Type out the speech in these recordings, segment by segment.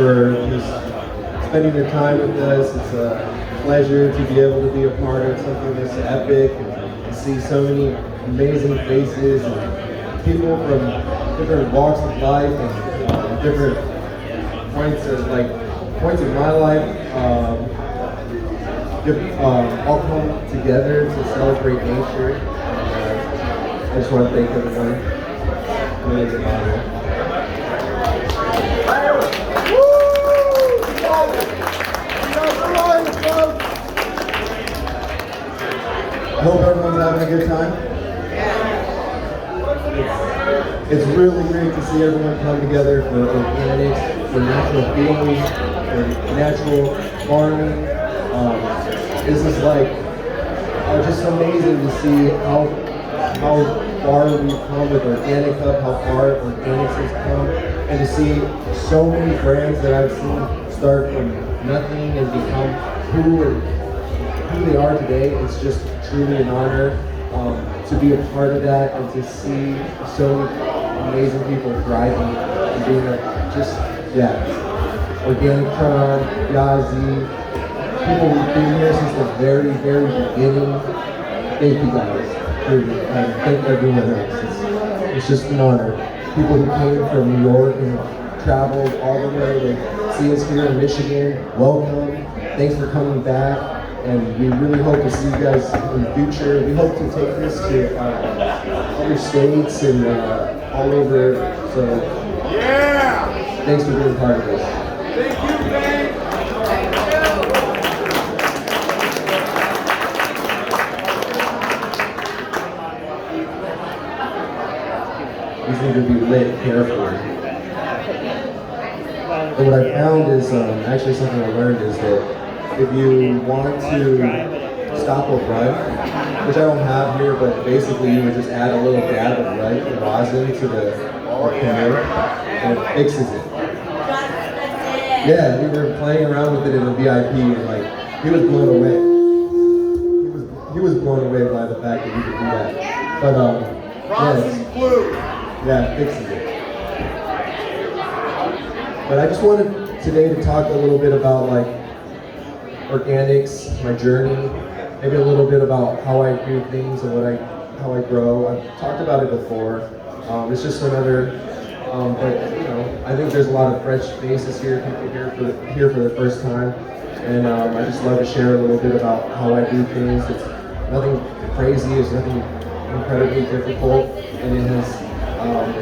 for just spending your time with us. It's a pleasure to be able to be a part of something this epic and to see so many amazing faces and people from different walks of life and different points of my life. All come together to celebrate nature. I just want to thank everyone. Really good honor. I hope everyone's having a good time. It's really great to see everyone come together for organics, for natural feeding, for natural farming. This is like just amazing to see how far we've come with Organic Hub, how far organics has come, and to see so many brands that I've seen start from nothing and become who they are today. It's just truly an honor to be a part of that and to see so amazing people thriving and being Organic Tron, Yazi, people who've been here since the very, very beginning. Thank you guys, truly, and thank everyone else. It's just an honor. People who came from New York and traveled all the way to see us here in Michigan, welcome. Thanks for coming back, and we really hope to see you guys in the future. We hope to take this to other states and all over. So, thanks for being part of this. Thank you, Ben. These need to be lit carefully. And what I found is, actually something I learned is that if you want to stop a rut, which I don't have here, but basically you would just add a little dab of rosin to the canoe, and it fixes it. Yeah, we were playing around with it in the VIP, and he was blown away. He was blown away by the fact that we could do that. But yeah, it fixes it. But I just wanted today to talk a little bit about organics, my journey, maybe a little bit about how I do things and how I grow. I've talked about it before. It's just another, but I think there's a lot of fresh faces here, people here for the first time, and I just love to share a little bit about how I do things. It's nothing crazy, it's nothing incredibly difficult, and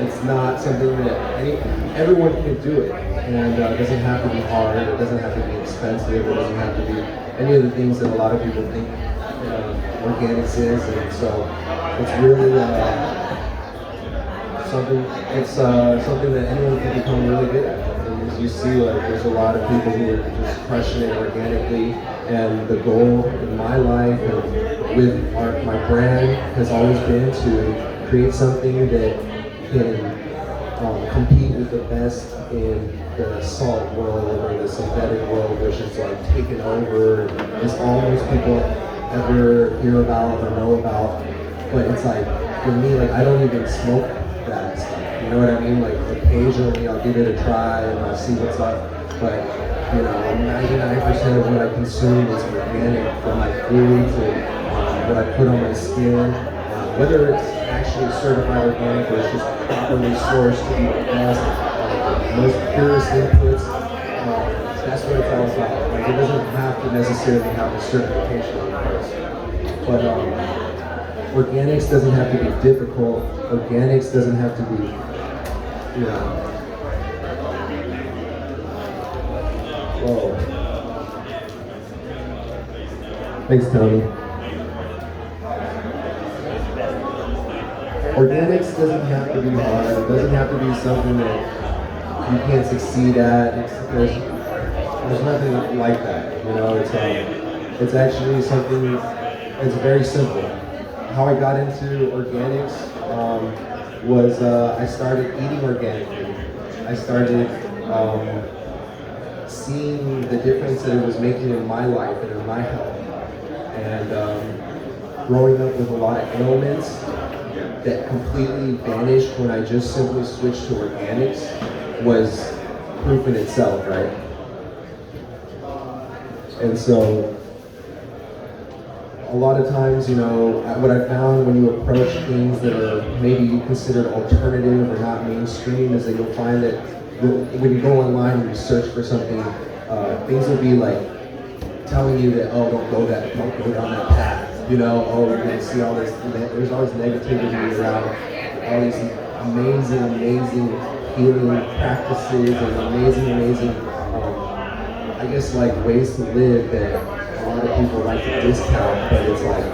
it's not something that everyone can do it, and it doesn't have to be hard, it doesn't have to be expensive, it doesn't have to be any of the things that a lot of people think organics is, and so it's really something that anyone can become really good at. And as you see, there's a lot of people who are just crushing it organically, and the goal in my life and with my brand has always been to create something that can compete with the best in the salt world or the synthetic world, which is taken over. It's almost people ever hear about or know about, but it's for me, I don't even smoke that stuff. You know what I mean? Occasionally I'll give it a try and I'll see what's up, but 99% of what I consume is organic, from my food to what I put on my skin, whether it's actually certified organic or it's just properly sourced to be the best, most purest inputs. That's what it's all about. It doesn't have to necessarily have a certification in place. But organics doesn't have to be difficult. Organics doesn't have to be, Whoa. Thanks, Tony. Organics doesn't have to be hard. It doesn't have to be something that you can't succeed at. There's nothing like that. It's actually something that's very simple. How I got into organics was I started eating organically. I started seeing the difference that it was making in my life and in my health. And growing up with a lot of ailments that completely vanished when I just simply switched to organics was proof in itself, right? And so a lot of times, what I found when you approach things that are maybe considered alternative or not mainstream is that you'll find that when you go online and you search for something, things will be like telling you that, oh, don't go down that path. Oh, you're gonna see all this. There's always negativity around all these amazing healing practices and amazing, I guess, like ways to live that a lot of people like to discount, but it's like,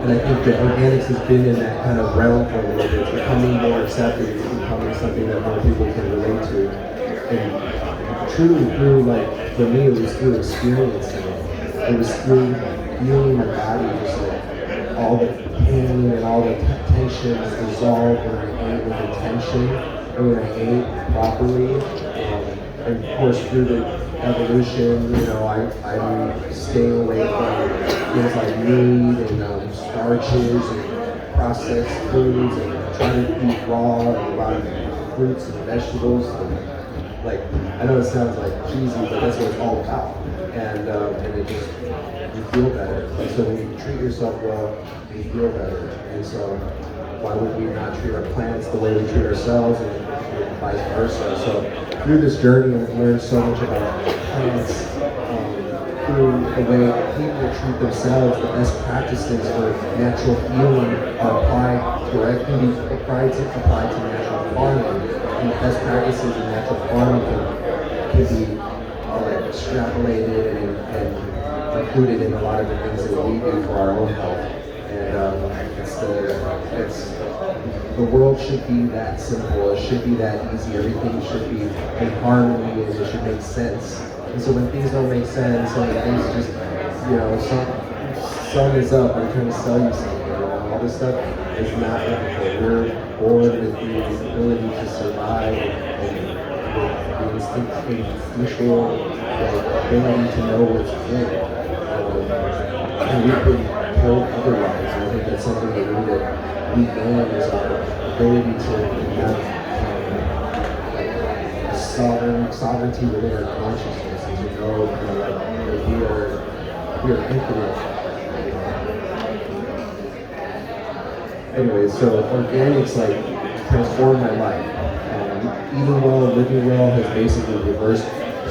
and I think that organics has been in that kind of realm for a little bit. It's becoming more accepted. It's becoming something that more people can relate to. And truly through, like, for me, it was through experiencing it. It was through feeling my body, just like all the pain and all the tension was dissolved when I ate with intention and when I ate properly. And of course, through the evolution, I'm staying away from things like meat and starches and processed foods and trying to eat raw and a lot of fruits and vegetables. And, like, I know it sounds like cheesy, but that's what it's all about. And it just, you feel better. And so when you treat yourself well, you feel better. And so why would we not treat our plants the way we treat ourselves and vice versa? So through this journey, I've learned so much about plants, through the way people treat themselves. The best practices for natural healing are applied correctly, can be applied to natural farming. And the best practices in natural farming can be extrapolated and included in a lot of the things that we do for our own health. And the world should be that simple. It should be that easy. Everything should be in harmony and it should make sense. And so when things don't make sense, and things just, sun is up, I'm trying to sell you something, all this stuff is not ethical. We're born with the ability to survive and the instinctual ability to know what's good. And we've been told otherwise. And I think that's something that we need to regain is our ability to have sovereignty within our consciousness, and to know that we are infinite. Anyway, so organics transformed my life. Eating well, living well has basically reversed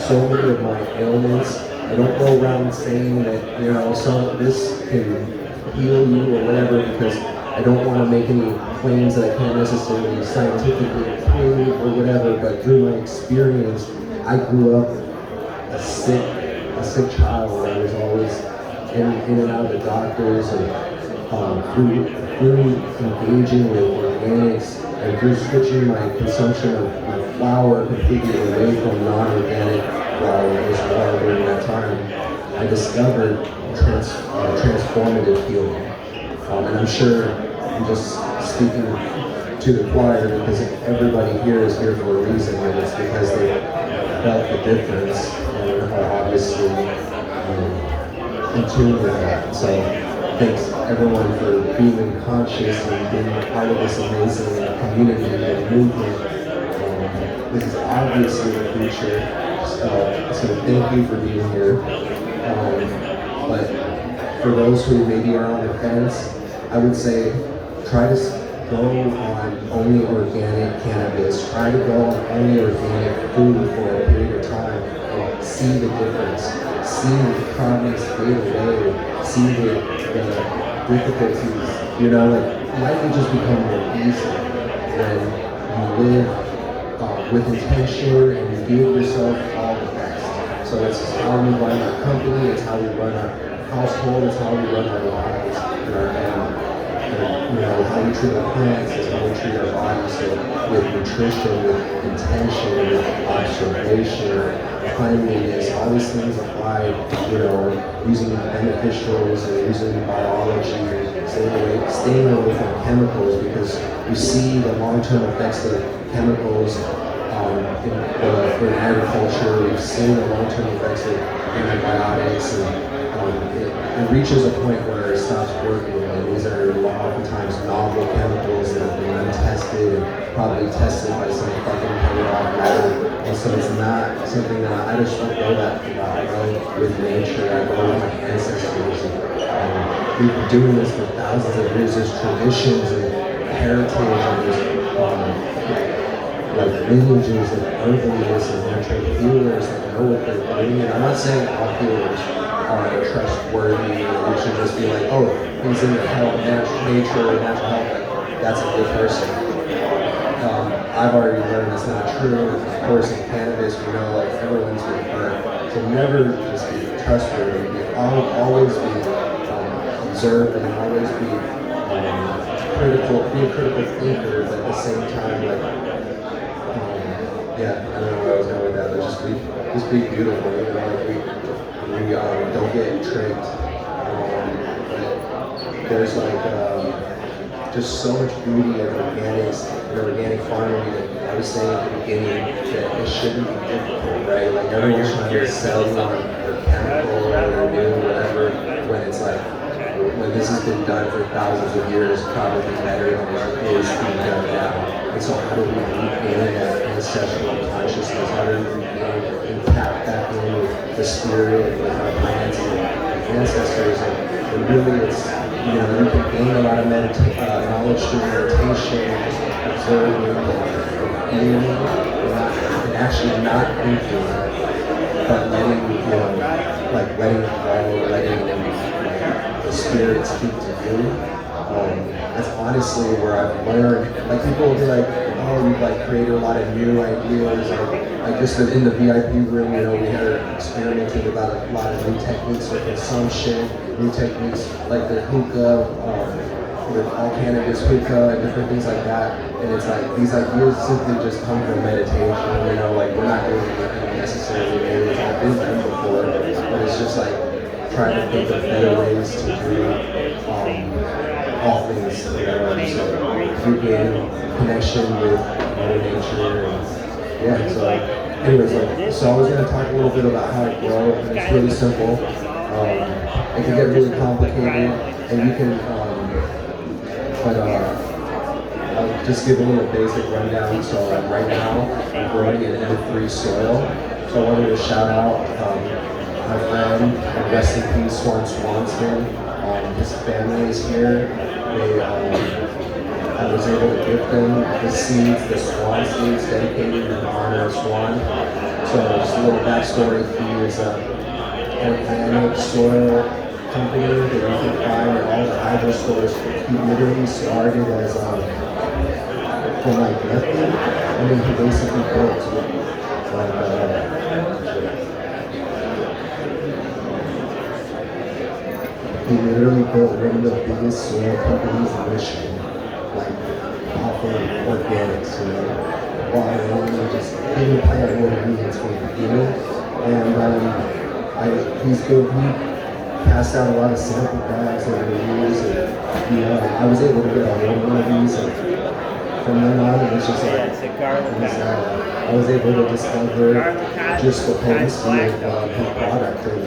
so many of my ailments. I don't go around saying that this can heal you or whatever, because I don't want to make any claims that I can't necessarily scientifically prove or whatever. But through my experience, I grew up a sick child. I was always in and out of the doctors, and through engaging with organics and through switching my consumption of my flour completely away from non-organic flour as well during that time, I discovered transformative healing. And I'm sure I'm just speaking to the choir, because everybody here is here for a reason, and it's because they felt the difference and are obviously in tune with that. So thanks everyone for being conscious and being a part of this amazing community and movement. This is obviously the future, so thank you for being here. But for those who maybe are on the fence, I would say try to go on only organic cannabis. Try to go on only organic food for a period of time and see the difference. See the problems fade away. See the difficulties. Life will just become more easy when you live with intention and you give yourself all the best. So it's how we run our company, it's how we run our household, it's how we run our lives and our family. How we treat our plants is how we treat our bodies. So with nutrition, with intention, with observation, cleanliness, all these things applied, using beneficials and using biology, staying away from chemicals, because we see the long-term effects of chemicals in agriculture. We've seen the long-term effects of antibiotics and it reaches a point where it stops working. And these are oftentimes novel chemicals that have been untested and probably tested by some fucking penny operator. And so it's not something that I just don't know that about. I go with nature, I go with my ancestors. And we've been doing this for thousands of years. There's traditions and heritage and there's like lineages and herbalists and natural healers that know what they're doing. And I'm not saying all healers are trustworthy and we should just be like, oh, he's in the health, nature, or natural health, like, that's a good person. I've already learned that's not true. Of course, in cannabis, we know like everyone's been burnt. So never just be trustworthy. Always be observed and always be critical, be a critical thinker, but at the same time, like, yeah, I don't know where I was going with that, but just be beautiful. You know, like we don't get tricked. But there's like just so much beauty in organics and organic farming. I was saying at the beginning that it shouldn't be difficult, right? Like everyone's trying to sell you on their chemical or their new whatever, when it's like, when this has been done for thousands of years, probably better than what is being done now. And so how do we regain that ancestral consciousness? How do we regain and tap back in with the spirit, with our plants and ancestors? And really it's, you know, you can gain a lot of knowledge through meditation, observing, and feeling, and actually not thinking, but letting, you know, like letting it go, letting the spirit speak to you. That's honestly where I've learned. Like people will be like, oh, you've like created a lot of new ideas. Like just in the VIP room, you know, we had experimented about a lot of new techniques for consumption, new techniques like the hookah, with all cannabis hookah and different things like that. And it's like these ideas simply just come from meditation. You know, like we're not doing anything necessarily new. It's not been done before, but it's just like trying to think of better ways to do all things, you know, so regain connection with Mother Nature, and yeah, so anyways, like, so I was going to talk a little bit about how to grow, and it's really simple. It can get really complicated, and you can, but I'll just give a little basic rundown. So right now, I'm growing in N3 soil, so I wanted to shout out my friend, rest in peace, Swanson. His family is here. I was able to give them the seeds, the swan seeds, dedicated in honor of Swan. So just a little backstory, he is an organic soil company that you can find at all the hydro stores. He literally started as from like nothing, and then he basically built like he literally built one of the biggest soil companies in Michigan, like off of organics, you know, water, and just didn't plant what it needs from the beginning. And he's good. He passed out a lot of sample bags over the years, and I was able to get a hold of one of these, and from then on it was just like, I was able to discover just the potency of his product, and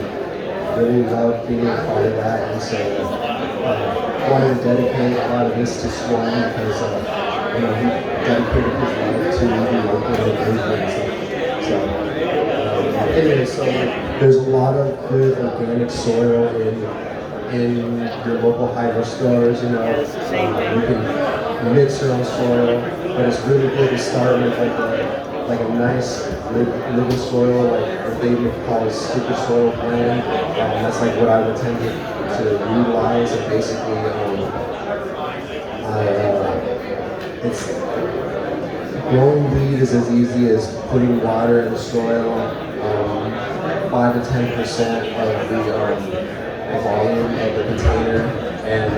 really loved being a part of that. And so I wanted to dedicate a lot of this to Swan because you know, he dedicated his life to the local movement. So anyway, so there's a lot of good organic soil in your local hydro stores. You know, you can mix your own soil, but it's really good to start with like a nice living soil, like what they would call a super soil blend. That's like what I would tend to utilize, and basically it's growing weed is as easy as putting water in the soil, 5 to 10% of the volume of the container, and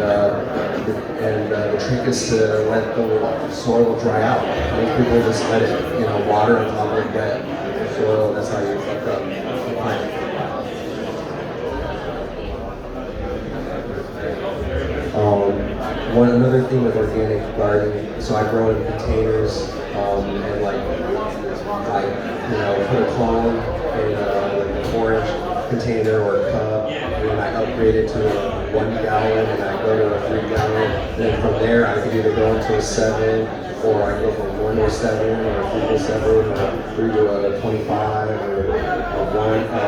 the trick is to let the soil dry out. Most people just let it, you know, water on top of wet soil. That's how you fuck up the plant. Another thing with organic gardening, so I grow in containers, and like I, you know, put a clone in an orange container or a cup, and then I upgrade it to a 1 gallon and I go to a 3 gallon. Then from there I could either go into a 7, or I go from 1 to a 7, or a 3 to a 7, or 3 to a 25, or a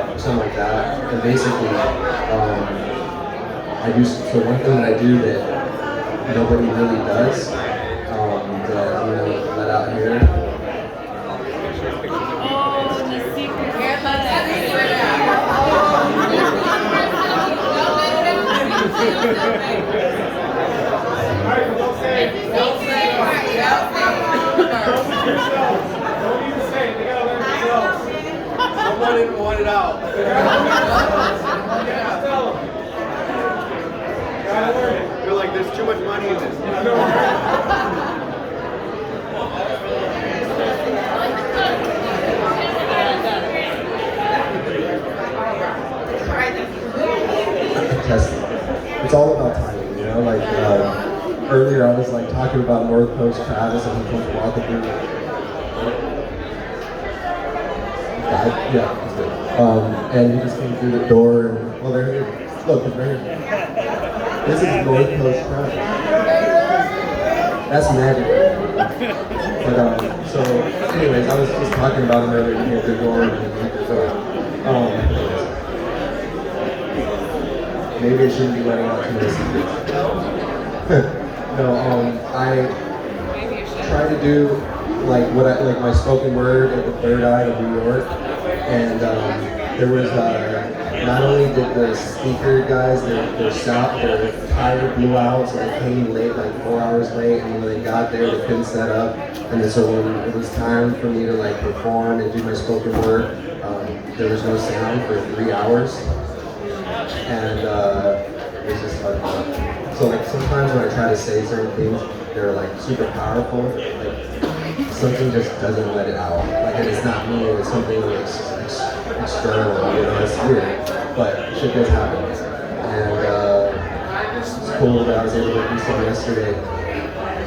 1, something like that. And basically, I do, so one thing that I do that nobody really does, that I'm gonna let out here. Someone didn't want it out. You're like, there's too much money in this. It's all about timing, you know. Like earlier, I was like talking about North Coast Travis, and he comes walking through. Yeah, he's good. And he just came through the door, and well, there he is. Look, he's right here. This is North Coast Travis. That's magic. But so, anyways, I was just talking about him earlier. He came through the door, and he came through the door. Maybe I shouldn't be letting out too many secrets. No, I try to do like my spoken word at the Third Eye of New York, and there was not only did the speaker guys their tire blew out, so they came late, like 4 hours late, and when they got there they couldn't set up, and then so when it was time for me to like perform and do my spoken word, there was no sound for 3 hours. And it's just like, so like sometimes when I try to say certain things, they're like super powerful, like something just doesn't let it out. Like it's not me, it's something external, you know, it's weird, but shit does happen. And it's cool that I was able to do some yesterday,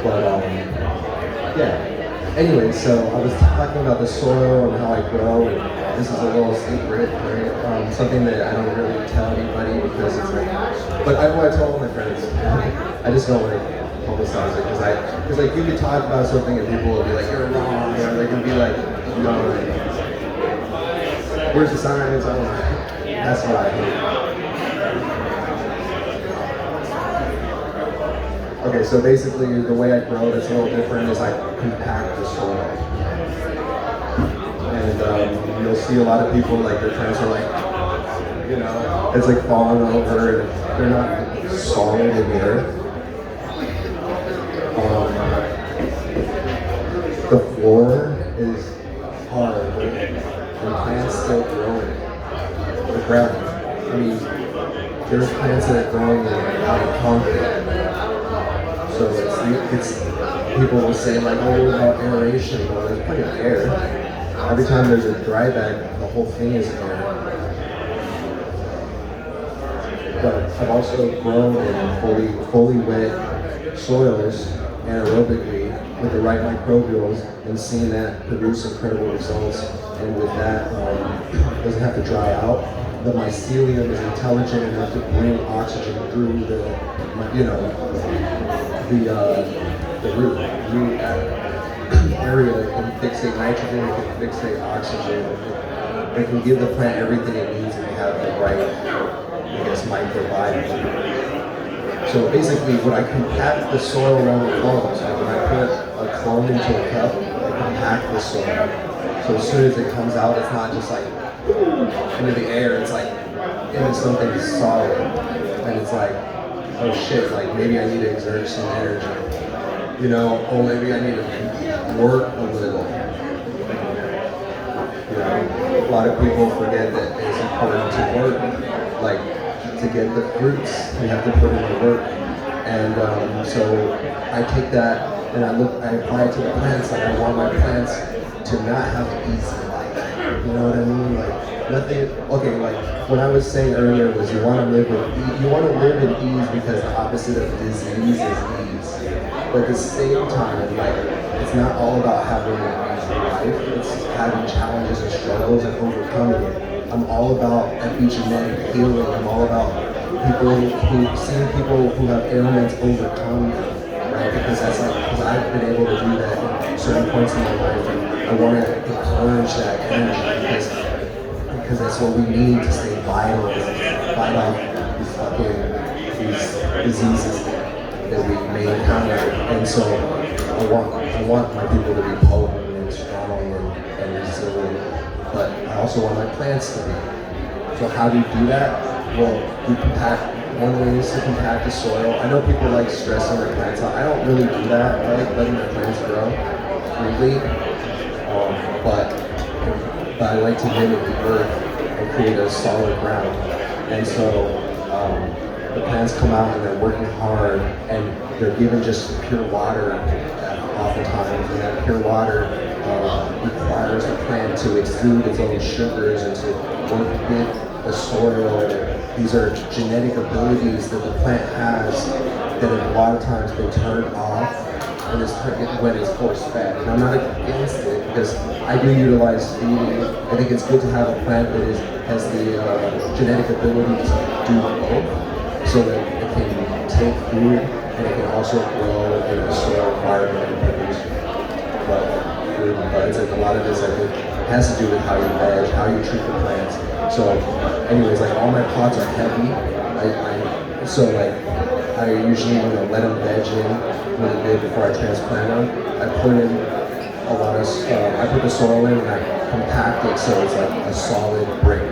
but yeah. Anyway, so I was talking about the soil and how I grow, and this is a little secret, right? Something that I don't really tell anybody because it's like, but I tell all my friends. I just don't like publicize it because like you could talk about something and people will be like, you're wrong, or they can be like, no, where's the science? I don't know. That's what I hate. Okay, so basically the way I grow that's a little different is I compact the soil. And you'll see a lot of people, like their plants are like, you know, it's like falling over and they're not solid in the earth. The floor is hard and plants still growing. The ground. I mean, there's plants that are growing out of concrete. So it's people will say like, oh, what about aeration? Well, there's plenty of air. Every time there's a dry bag, the whole thing is air. But I've also grown in fully wet soils anaerobically with the right microbials and seen that produce incredible results. And with that, it doesn't have to dry out. The mycelium is intelligent enough to bring oxygen through the root area. It can fixate nitrogen, it can fixate oxygen, it can give the plant everything it needs if you have the right, I guess, microbiome. So basically, when I compact the soil around the clones, like when I put a clone into a cup, I compact the soil. So as soon as it comes out, it's not just like into the air, it's like into something solid. And it's like, oh shit, like maybe I need to exert some energy. You know, or maybe I need to work a little. You know, a lot of people forget that it's important to work. Like, to get the fruits, you have to put in the work. And so I take that and I apply it to the plants. Like, I want my plants to not have easy life. You know what I mean? Like, nothing. Okay, like what I was saying earlier was you want to live in ease because the opposite of disease is ease. But at the same time, like, it's not all about having an easy life. It's having challenges and struggles and overcoming it. I'm all about epigenetic healing. I'm all about seeing people who have ailments overcome, right? Because because I've been able to do that at certain points in my life, and I want to encourage that energy because that's what we need to stay vital and fight off these diseases that we may encounter. And so I want my people to be potent and strong and resilient, but I also want my plants to be. So how do you do that? Well, one way is to compact the soil. I know people like stressing their plants out. I don't really do that. I like letting my plants grow freely, but I like to mimic the earth and create a solid ground. And so the plants come out and they're working hard, and they're given just pure water oftentimes, and that pure water requires the plant to exude its own sugars and to work with the soil. These are genetic abilities that the plant has that have a lot of times been turned off when it's force fed. And I'm not against it because I do utilize feeding. I think it's good to have a plant that has the genetic ability to do both, so that it can take food and it can also grow in a soil environment and produce but it's like a lot of this I think has to do with how you veg, how you treat the plants. So anyways, like all my pots are heavy. I usually let them veg in really good before I transplant them. I put in a lot of I put the soil in and I compact it so it's like a solid brick.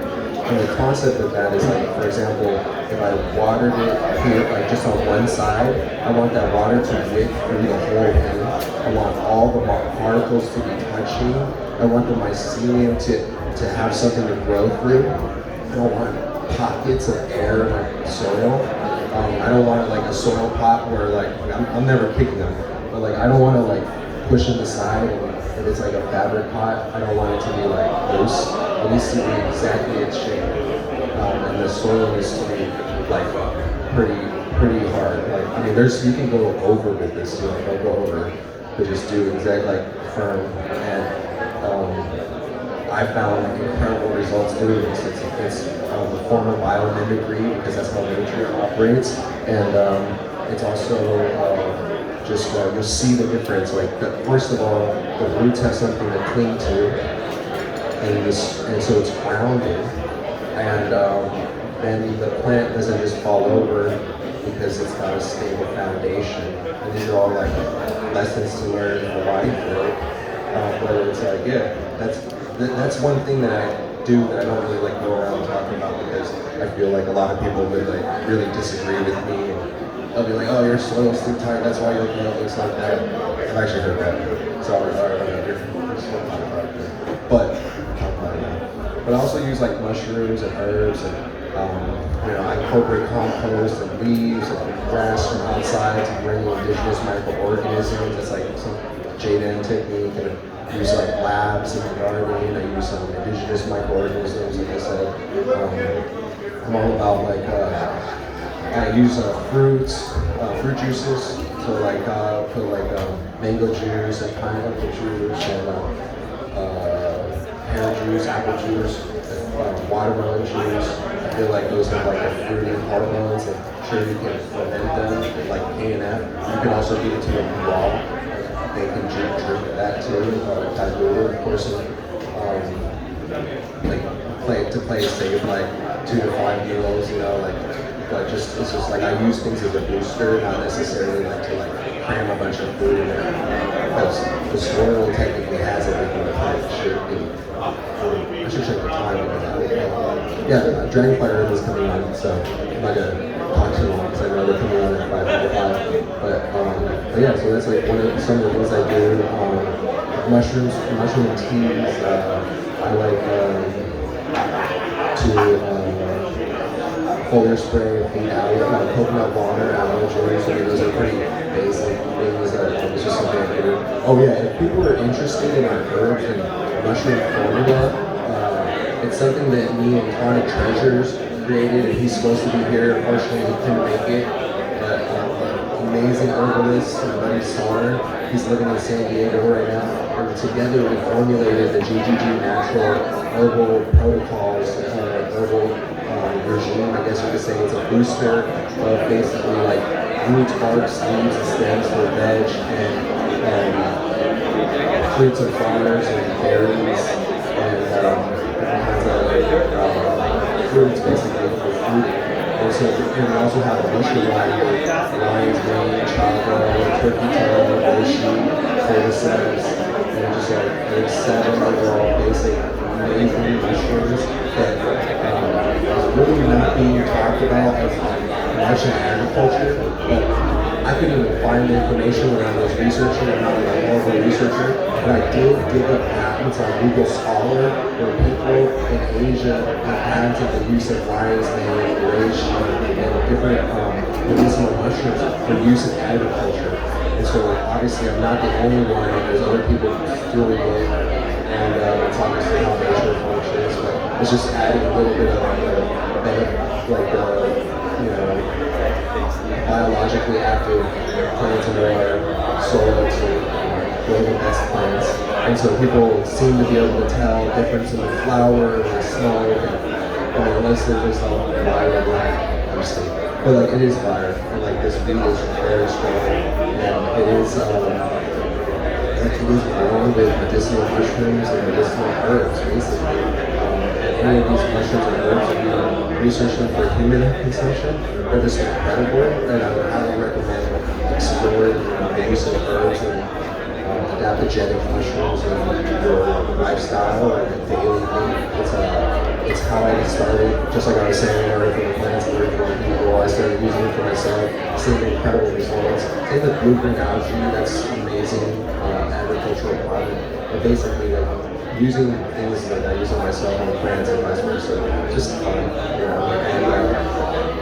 And the concept of that is like, for example, if I watered it here, like just on one side, I want that water to wick through the whole thing. I want all the particles to be touching. I want the mycelium to have something to grow through. I don't want pockets of air in my soil. I don't want like a soil pot where like I'm never picking them, but like I don't want to like push it aside. If it's like a fabric pot, I don't want it to be like loose. It needs to be exactly its shape, and the soil needs to be like pretty hard. Like I mean, you can go over with this. Don't go over, but just do exactly like firm. And I found incredible results doing this. It's a form of biomimicry because that's how nature operates, and it's also you'll see the difference. Like first of all, the roots have something to cling to. And so it's grounded, and then the plant doesn't just fall over because it's got a stable foundation. And these are all like lessons to learn in life, right? Whether it's like, that's one thing that I do that I don't really like go around talking about because I feel like a lot of people would like really disagree with me. And they'll be like, oh, your soil's too tight, that's why your plant looks like that. I've actually heard that. So your soil's too tight. But I also use like mushrooms and herbs, and I incorporate compost and leaves and grass from outside to bring indigenous microorganisms. It's like some Jaden technique, and I use like labs in the garden. I use some indigenous microorganisms, like I said. I'm all about like I use fruit juices, so like put like mango juice and pineapple juice and pear juice, apple juice, watermelon juice. I feel like those have like a fruity hormones, and sure you can ferment them like K&F. You can also give it to them raw. They can drink that too, diluted, of course. To play safe, like 2 to 5 meals, but it's just like I use things as a booster, not necessarily like to like cram a bunch of food in there. Because the soil technically has everything the plant should be. I should check the time because Dragonfly Earth is coming on, so I'm not gonna talk too long because I know they're coming on at 5:55. But yeah, so that's like some of the things I do. Mushroom teas. I like to foliar spray, feed coconut water, allergens. I mean, those are pretty basic things that it's just something I do. Oh yeah, if people are interested in our herbs and mushroom formula, it's something that me and Tonic Treasures created, and he's supposed to be here. Unfortunately, he couldn't make it. But amazing herbalist, my buddy Sar, he's living in San Diego right now. And together we formulated the GGG Natural herbal protocols, herbal regime, I guess you could say. It's a booster of basically like roots, barks, leaves, and stems for veg and fruits and flowers and berries and different kinds of fruits basically for food. And so and we also have a mushroom line with lion's mane, chaga, turkey tail, reishi, cordyceps, and just like there's 7 overall basic amazing mushrooms that is really not being talked about as much in agriculture, but I couldn't even find the information when I was researching. I'm not like a horrible researcher, but I did dig up patents on Google Scholar where people in Asia have patented the use of lion's mane, reishi, and different medicinal mushrooms for use in agriculture. And so obviously I'm not the only one, there's other people doing it, and it's obviously how nature functions, but it's just adding a little bit of biologically active plants into our soil to grow the best plants. And so people seem to be able to tell the difference in the flower and the smoke, and unless they're just all viral, obviously. But like it is viral, and like this weed is very strong, and it is grown with medicinal mushrooms and medicinal herbs, basically. And any of these mushrooms and herbs that you research them for human consumption are just incredible, and I would highly recommend exploring the use of herbs and adaptogenic mushrooms in your lifestyle and daily thing. It's how I got started. Just like I was saying, I learned from the plants, I learned from the people. I started using it for myself, seeing incredible results. Same with blueprint algae, that's amazing agricultural product. But basically, like using things that I use on myself on the plants and vice versa, just fun, you know.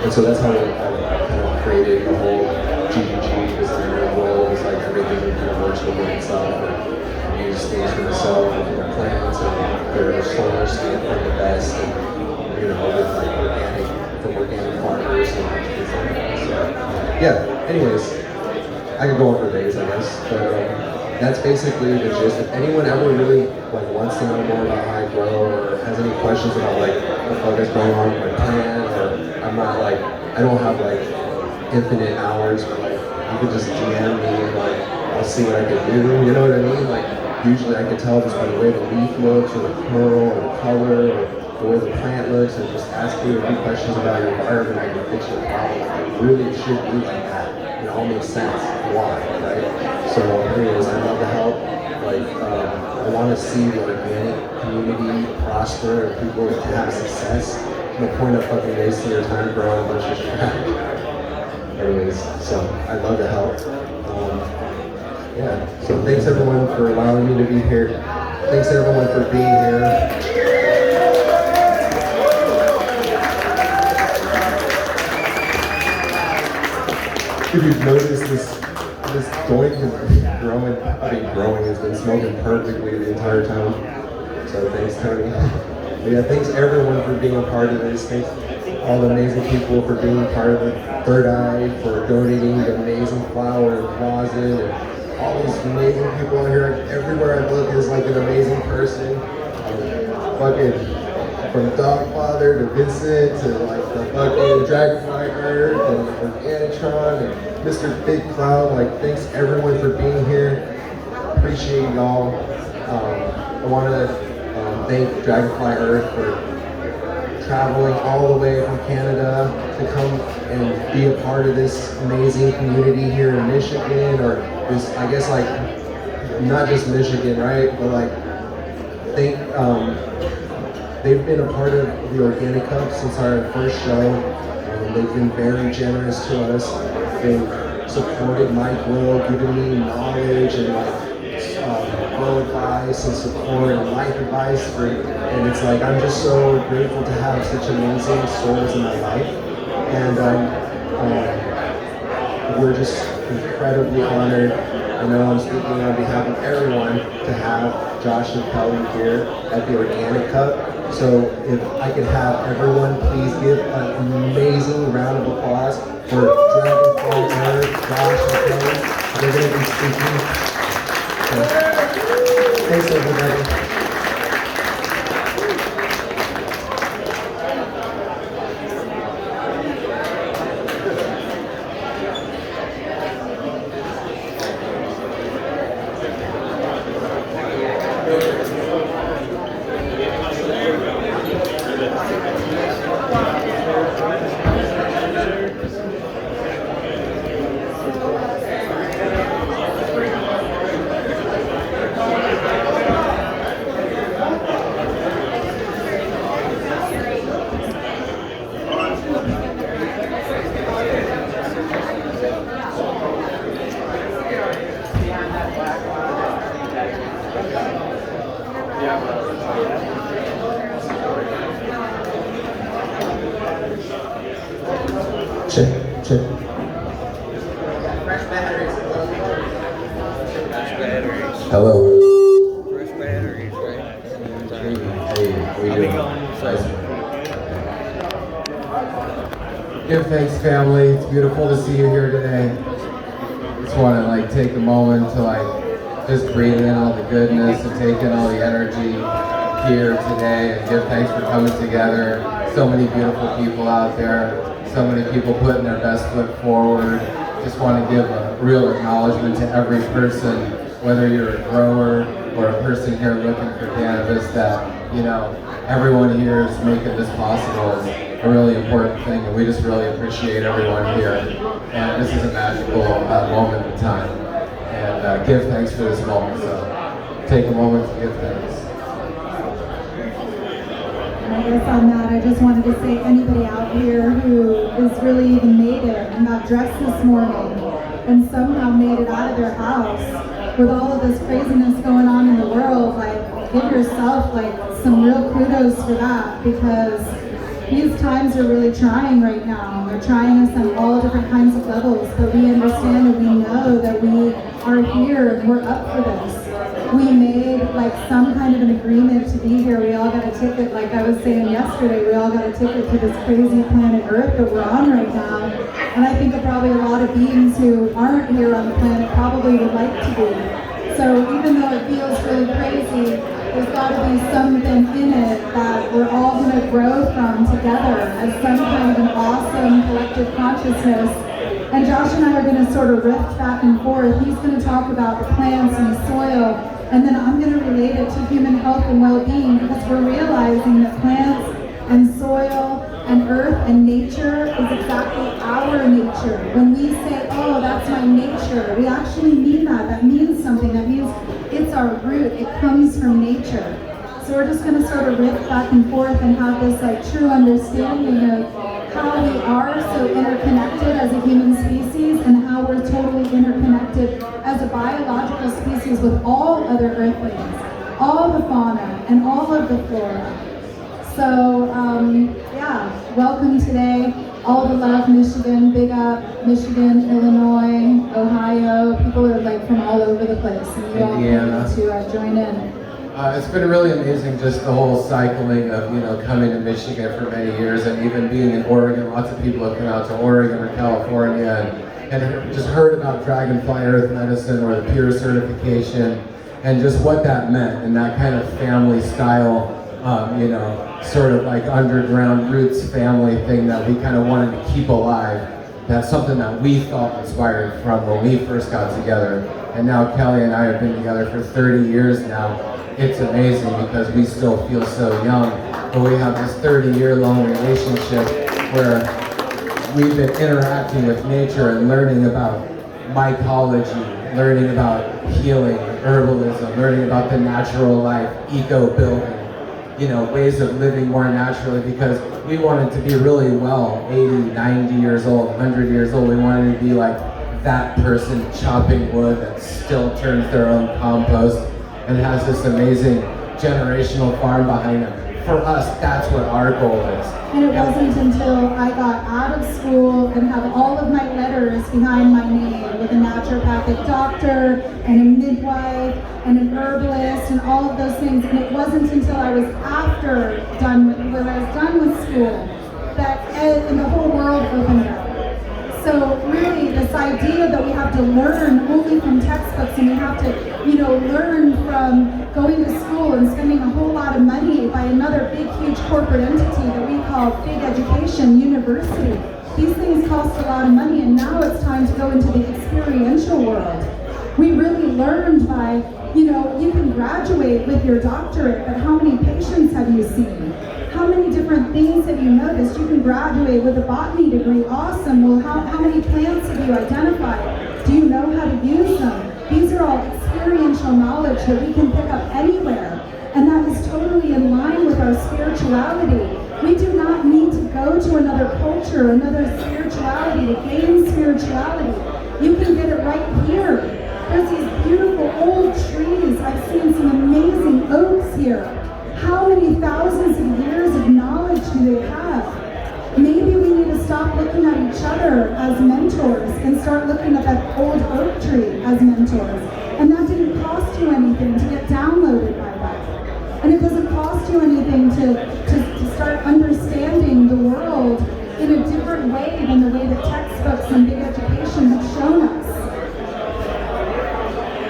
And so that's how I kind of created the whole GGG designer role. It's like everything kind of works within itself. And use things for myself and for my plants, and their solar skin from the best, and you know, with like organic farmers and things like that. So yeah. Anyways, I could go on for days, I guess, but. That's basically the gist. If anyone ever really like wants to know more about how I grow or has any questions about like what the fuck is going on with my plant, or I'm not like, I don't have like infinite hours, but like you can just DM me and like I'll see what I can do, you know what I mean? Like usually I can tell just by the way the leaf looks or the curl or the color or the way the plant looks, and just ask you a few questions about your environment. I can fix your problem. It really should be like that. It all makes sense. Why, right? So anyways, I love to help. Like, I want to see the organic community prosper and people have success. No point of fucking wasting your time growing a bunch of crap. Anyways, so I love to help. Yeah, so thanks everyone for allowing me to be here. Thanks everyone for being here. If you've noticed this joint has been growing, it's been smoking perfectly the entire time. So thanks, Tony. But yeah, thanks everyone for being a part of this. Thanks all the amazing people for being part of the Third Eye, for donating the amazing flower and closet, and all these amazing people out here. Everywhere I look is like an amazing person. Fucking from Dogfather to Vincent to like the fucking Dragonfly Earth and Organitron and Mr. Big Cloud. Like, thanks everyone for being here. Appreciate y'all. I want to thank Dragonfly Earth for traveling all the way from Canada to come and be a part of this amazing community here in Michigan, or this, I guess, like, not just Michigan, right? But like, they've been a part of the Organic Cup since our first show. They've been very generous to us. They've supported my grow, given me knowledge and like grow advice and support and life advice. And it's like, I'm just so grateful to have such amazing souls in my life. And we're just incredibly honored. I know I'm speaking on behalf of everyone to have Josh and Kelly here at the Organic Cup. So if I could have everyone please give an amazing round of applause for Dragonfly Earth, Josh and Kelly. They're going to be speaking. So, thanks everybody. Check. Fresh batteries. Fresh batteries. Hello. Fresh batteries, right? Hey, how we doing? Give thanks, family. It's beautiful to see you here today. Just want to take a moment to just breathe in all the goodness and take in all the energy here today and give thanks for coming together. So many beautiful people out there. So many people putting their best foot forward. Just want to give a real acknowledgement to every person, whether you're a grower or a person here looking for cannabis, that, everyone here is making this possible is a really important thing, and we just really appreciate everyone here. And this is a magical moment in time. And give thanks for this moment, so take a moment to give thanks. And I guess on that, I just wanted to say anybody out here who has really even made it and got dressed this morning and somehow made it out of their house with all of this craziness going on in the world, give yourself some real kudos for that, because these times are really trying right now. They're trying us on all different kinds of levels, but we understand and we know that we are here and we're up for this. We made some kind of an agreement to be here. We all got a ticket, like I was saying yesterday, we all got a ticket to this crazy planet Earth that we're on right now. And I think probably a lot of beings who aren't here on the planet probably would like to be. So even though it feels really crazy, there's got to be something in it that we're all going to grow from together as some kind of an awesome collective consciousness. And Josh and I are going to sort of riff back and forth. He's going to talk about the plants and the soil, and then I'm going to relate it to human health and well-being, because we're realizing that plants and soil and earth and nature is exactly our nature. When we say, oh, that's my nature, we actually mean that. That means something. That means it's our root. It comes from nature. So we're just going to sort of riff back and forth and have this true understanding of how we are so interconnected as a human species and how we're totally interconnected as a biological species with all other earthlings, all the fauna and all of the flora. So welcome today. All the love, Michigan, big up, Michigan, Illinois, Ohio. People are from all over the place, and you all need to join in. It's been really amazing, just the whole cycling of, coming to Michigan for many years, and even being in Oregon. Lots of people have come out to Oregon or California and just heard about Dragonfly Earth Medicine or the Pure certification and just what that meant, and that kind of family style, sort of underground roots family thing that we kind of wanted to keep alive. That's something that we felt inspired from when we first got together. And now Kelly and I have been together for 30 years now. It's amazing because we still feel so young, but we have this 30-year-long relationship where we've been interacting with nature and learning about mycology, learning about healing, herbalism, learning about the natural life, eco-building, ways of living more naturally, because we wanted to be really 80, 90 years old, 100 years old. We wanted to be like that person chopping wood that still turns their own compost and has this amazing generational farm behind them. For us, that's what our goal is. And it wasn't until I got out of school and have all of my letters behind my name with a naturopathic doctor and a midwife and an herbalist and all of those things. And it wasn't until I was when I was done with school that and the whole world opened up. So really, this idea that we have to learn only from textbooks, and we have to, learn from going to school and spending a whole lot of money by another big, huge corporate entity that we call big education, university. These things cost a lot of money, and now it's time to go into the experiential world. We really learned by, you can graduate with your doctorate, but how many patients have you seen? How many different things have you noticed? You can graduate with a botany degree, awesome. Well, how many plants have you identified? Do you know how to use them? These are all experiential knowledge that we can pick up anywhere. And that is totally in line with our spirituality. We do not need to go to another culture, another spirituality to gain spirituality. You can get it right here. There's these beautiful old trees. I've seen some amazing oaks here. How many thousands of years of knowledge do they have? Maybe we need to stop looking at each other together as mentors and start looking at that old oak tree as mentors. And that didn't cost you anything to get downloaded by that. And it doesn't cost you anything to start understanding the world in a different way than the way that textbooks and big education have shown us.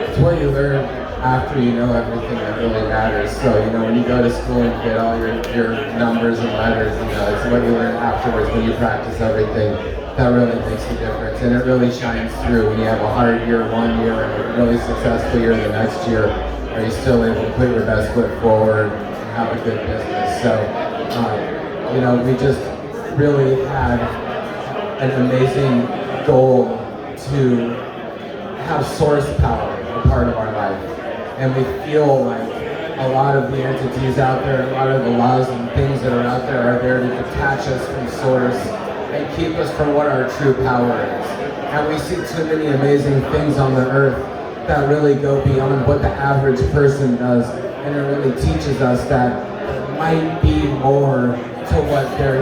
It's what you learn after you know everything that really matters. So, when you go to school and get all your numbers and letters, it's what you learn afterwards when you practice everything that really makes a difference. And it really shines through when you have a hard year one year and a really successful year the next year. Are you still able to put your best foot forward and have a good business? So, we just really had an amazing goal to have source power a part of our life. And we feel like a lot of the entities out there, a lot of the laws and things that are out there are there to detach us from source and keep us from what our true power is. And we see too many amazing things on the earth that really go beyond what the average person does. And it really teaches us that there might be more to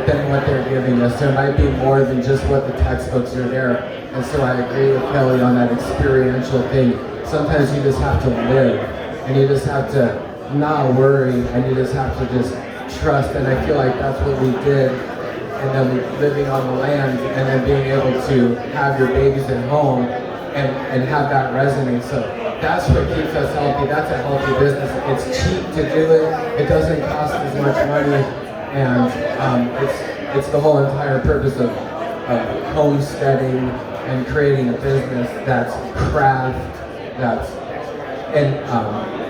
than what they're giving us. There might be more than just what the textbooks are there. And so I agree with Kelly on that experiential thing. Sometimes you just have to live, and you just have to not worry, and you just have to just trust. And I feel like that's what we did. And then living on the land, and then being able to have your babies at home and have that resonate. So that's what keeps us healthy. That's a healthy business. It's cheap to do it. It doesn't cost as much money. And it's the whole entire purpose of homesteading and creating a business that's craft, that's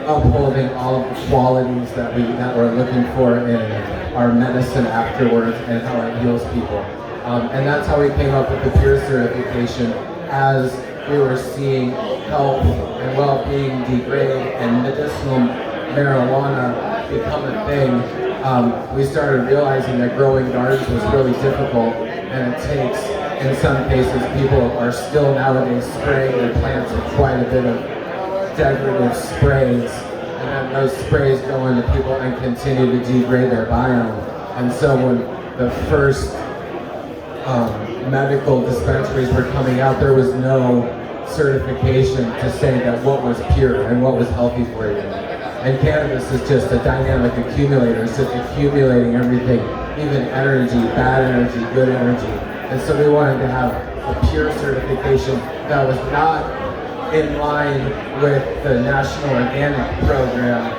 upholding all of the qualities that we're looking for in our medicine afterwards and how it heals people. And that's how we came up with the peer certification as we were seeing health and well-being degrade and medicinal marijuana become a thing. We started realizing that growing gardens was really difficult, and it takes, in some cases, people are still nowadays spraying their plants with quite a bit of decorative sprays, and then those sprays go into people and continue to degrade their biome. And so when the first medical dispensaries were coming out, there was no certification to say that what was pure and what was healthy for you. And cannabis is just a dynamic accumulator. It's just accumulating everything, even energy, bad energy, good energy. And so we wanted to have a pure certification that was not in line with the National Organic Program,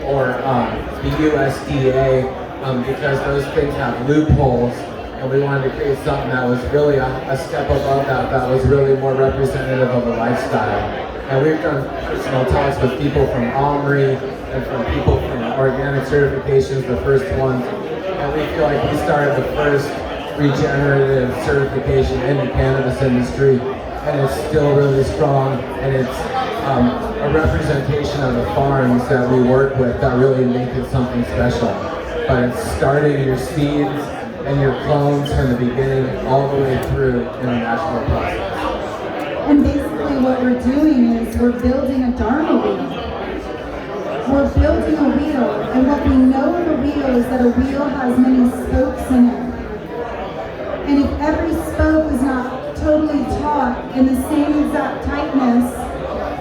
or the USDA, because those things have loopholes. And we wanted to create something that was really a step above that was really more representative of a lifestyle. And we've done personal talks with people from Omri and from people from organic certifications, the first ones. And we feel like we started the first regenerative certification in the cannabis industry. And it's still really strong. And it's a representation of the farms that we work with that really make it something special. But it's starting your seeds and your clones from the beginning all the way through in the natural process. And basically what we're doing is we're building a dharma wheel. We're building a wheel, and what we know of a wheel is that a wheel has many spokes in it. And if every spoke is not totally taut in the same exact tightness,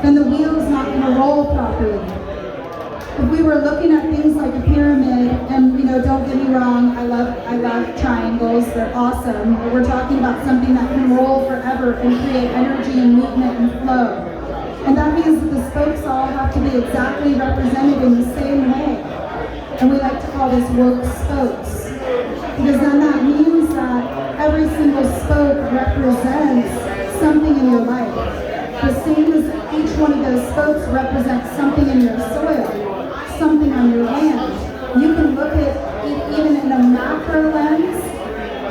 then the wheel is not going to roll properly. If we were looking at things like a pyramid, and don't get me wrong, I love triangles, they're awesome, but we're talking about something that can roll forever and create energy and movement and flow. And that means that the spokes all have to be exactly represented in the same way. And we like to call this woke spokes. Because then that means that every single spoke represents something in your life. The same as each one of those spokes represents something in your soil, something on your land. You can look at it even in a macro lens,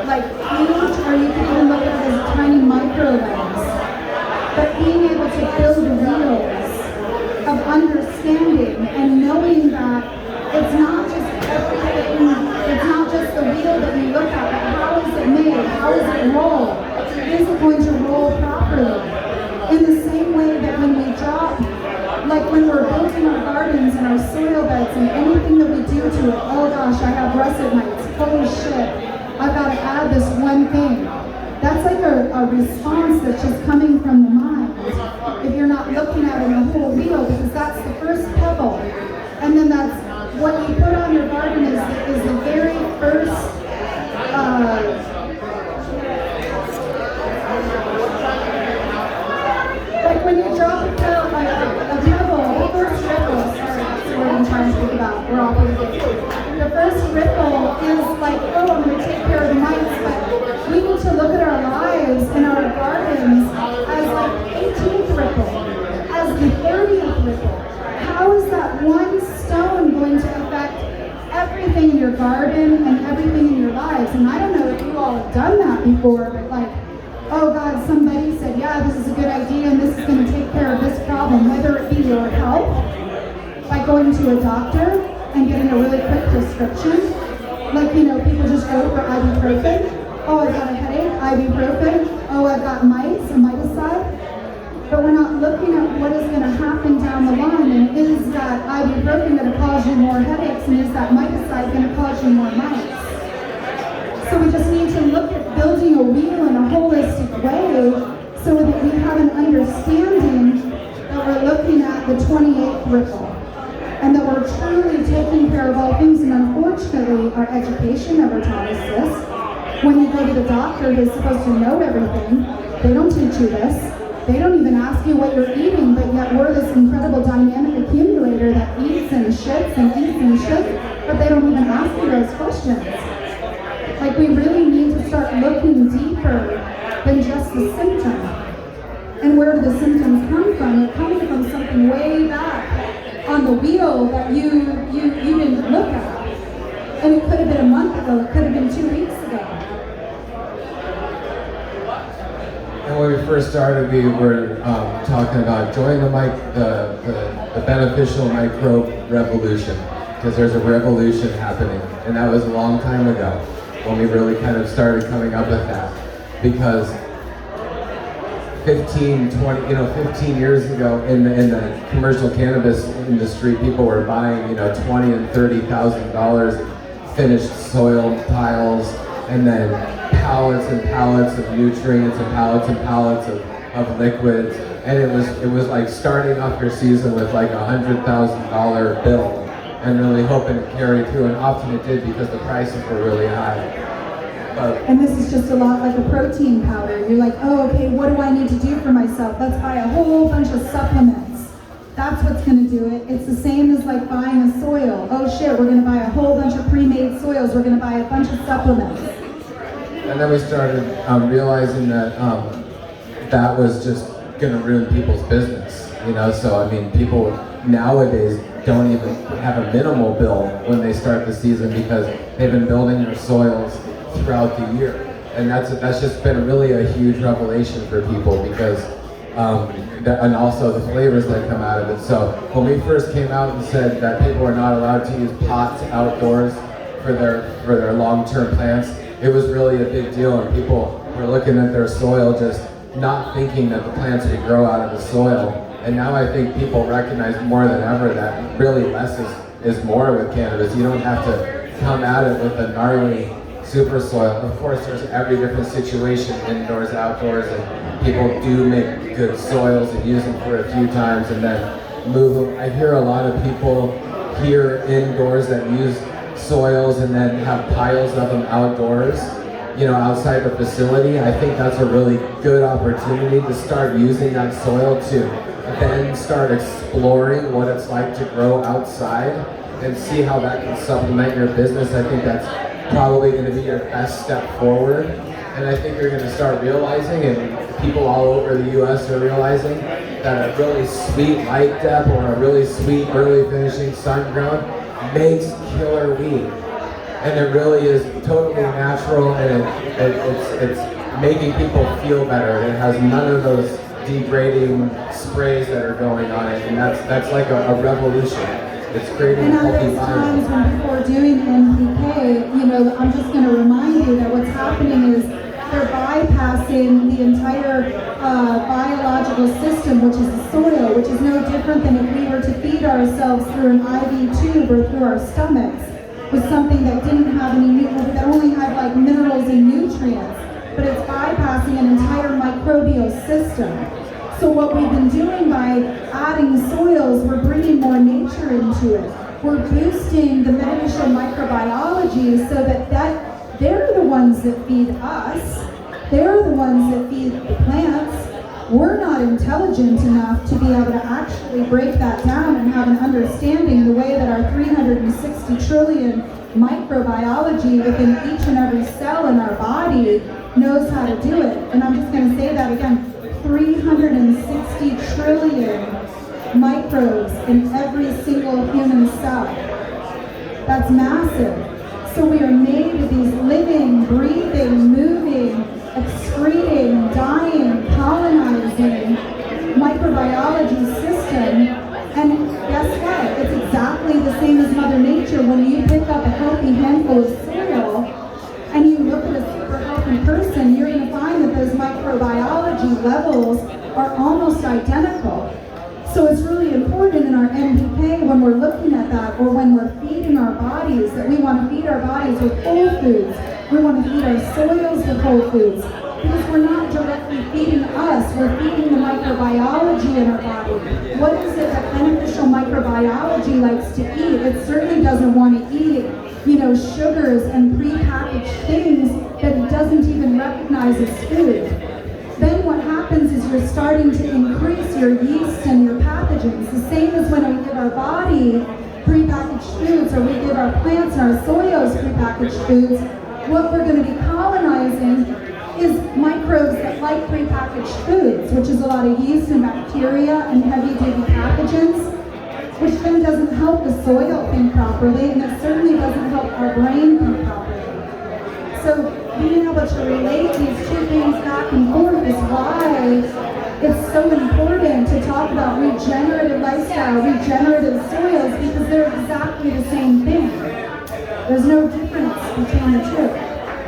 like huge, or you can even look at it as a tiny micro lens. But being able to build wheels of understanding and knowing that it's not just everything, it's not just the wheel that you look at, but how is it made? How does it roll? Is it going to roll properly? In the same way that when we drop, like when we're building our gardens and our soil beds and anything that we do to it, oh gosh, I have russet mites, holy shit. I've got to add this one thing. That's like a response that's just coming from the mind. If you're not looking at it in the whole wheel, because that's the first pebble. And then that's what you put on your garden is the very first like when you drop a pebble, the first ripple, sorry, that's the word I'm trying to think about. We're all the first ripple is like, oh, I'm going to take care of the mites, but we need to look at our lives and our gardens as like the 18th ripple, as the 30th ripple. How is that one stone going to affect everything in your garden and everything in your lives? And I don't know if you all have done that before, but like, oh God, somebody said, yeah, this is a good idea and this is going to take care of this problem, whether it be your health, by going to a doctor and getting a really quick prescription. Like, you know, people just go for ibuprofen. Oh, I've got a headache, ibuprofen. Oh, I've got mites, a miticide. But we're not looking at what is going to happen down the line. And is that ibuprofen going to cause you more headaches? And is that miticide going to cause you more mites? So we just need to look at building a wheel in a holistic way so that we have an understanding that we're looking at the 28th ripple. And that we're truly taking care of all things. And unfortunately, our education never taught us this. When you go to the doctor who's supposed to know everything, they don't teach you this. They don't even ask you what you're eating, but yet we're this incredible dynamic accumulator that eats and shits and eats and shits, but they don't even ask you those questions. Like, we really need to start looking deeper than just the symptom. And where do the symptoms come from? It comes from something way back on the wheel that you didn't look at. And it could have been a month ago, it could have been 2 weeks ago. And when we first started, we were talking about join the beneficial microbe revolution, because there's a revolution happening, and that was a long time ago when we really kind of started coming up with that. Because 15 years ago in the commercial cannabis industry, people were buying, $20,000 and $30,000 finished soil piles, and then pallets and pallets of nutrients and pallets of liquids, and it was like starting off your season with like $100,000 bill and really hoping it carried through, and often it did because the prices were really high. And this is just a lot like a protein powder. You're like, oh, okay, what do I need to do for myself? Let's buy a whole bunch of supplements. That's what's going to do it. It's the same as like buying a soil. Oh shit, we're going to buy a whole bunch of pre-made soils. We're going to buy a bunch of supplements. And then we started realizing that that was just going to ruin people's business. So I mean, people nowadays don't even have a minimal bill when they start the season because they've been building their soils throughout the year, and that's just been really a huge revelation for people because and also the flavors that come out of it. So when we first came out and said that people are not allowed to use pots outdoors for their long-term plants, it was really a big deal, and people were looking at their soil just not thinking that the plants would grow out of the soil. And now I think people recognize more than ever that really less is more with cannabis. You don't have to come at it with a gnarly super soil. Of course, there's every different situation, indoors, outdoors, and people do make good soils and use them for a few times and then move them. I hear a lot of people here indoors that use soils and then have piles of them outdoors, outside the facility. I think that's a really good opportunity to start using that soil to then start exploring what it's like to grow outside and see how that can supplement your business. I think that's probably going to be your best step forward. And I think you're going to start realizing, and people all over the US are realizing, that a really sweet light dep or a really sweet early finishing sun grown makes killer weed. And it really is totally natural, and it's making people feel better. It has none of those degrading sprays that are going on it, and that's like a revolution. It's creating and healthy at those times environment. when people are doing NPK, I'm just going to remind you that what's happening is they're bypassing the entire biological system, which is the soil, which is no different than if we were to feed ourselves through an IV tube or through our stomachs. was something that didn't have any, that only had like minerals and nutrients, but it's bypassing an entire microbial system. So what we've been doing by adding soils, we're bringing more nature into it. We're boosting the beneficial microbiology so that they're the ones that feed us. They're the ones that feed the plants. We're not intelligent enough to be able to actually break that down and have an understanding the way that our 360 trillion microbiology within each and every cell in our body knows how to do it. And I'm just going to say that again, 360 trillion microbes in every single human cell. That's massive. So we are made of these living, breathing, moving, excreting, dying, colonizing microbiology system. And guess what? It's exactly the same as Mother Nature. When you pick up a healthy handful of soil and you look at a super healthy person, you're going to find that those microbiology levels are almost identical. So it's really important in our NPK when we're looking at that, or when we're feeding our bodies, that we want to feed our bodies with whole foods. We want to feed our soils with whole foods, because we're not directly feeding us, we're feeding the microbiology in our body. What is it that beneficial microbiology likes to eat? It certainly doesn't want to eat, sugars and prepackaged things that it doesn't even recognize as food. Then what happens is you're starting to increase your yeast and your pathogens. The same as when we give our body prepackaged foods, or we give our plants and our soils prepackaged foods, what we're going to be colonizing is microbes that like prepackaged foods, which is a lot of yeast and bacteria and heavy-duty pathogens, which then doesn't help the soil think properly, and it certainly doesn't help our brain think properly. So being able to relate these two things back and forth is why it's so important to talk about regenerative lifestyle, regenerative soils, because they're exactly the same thing. There's no difference between the two.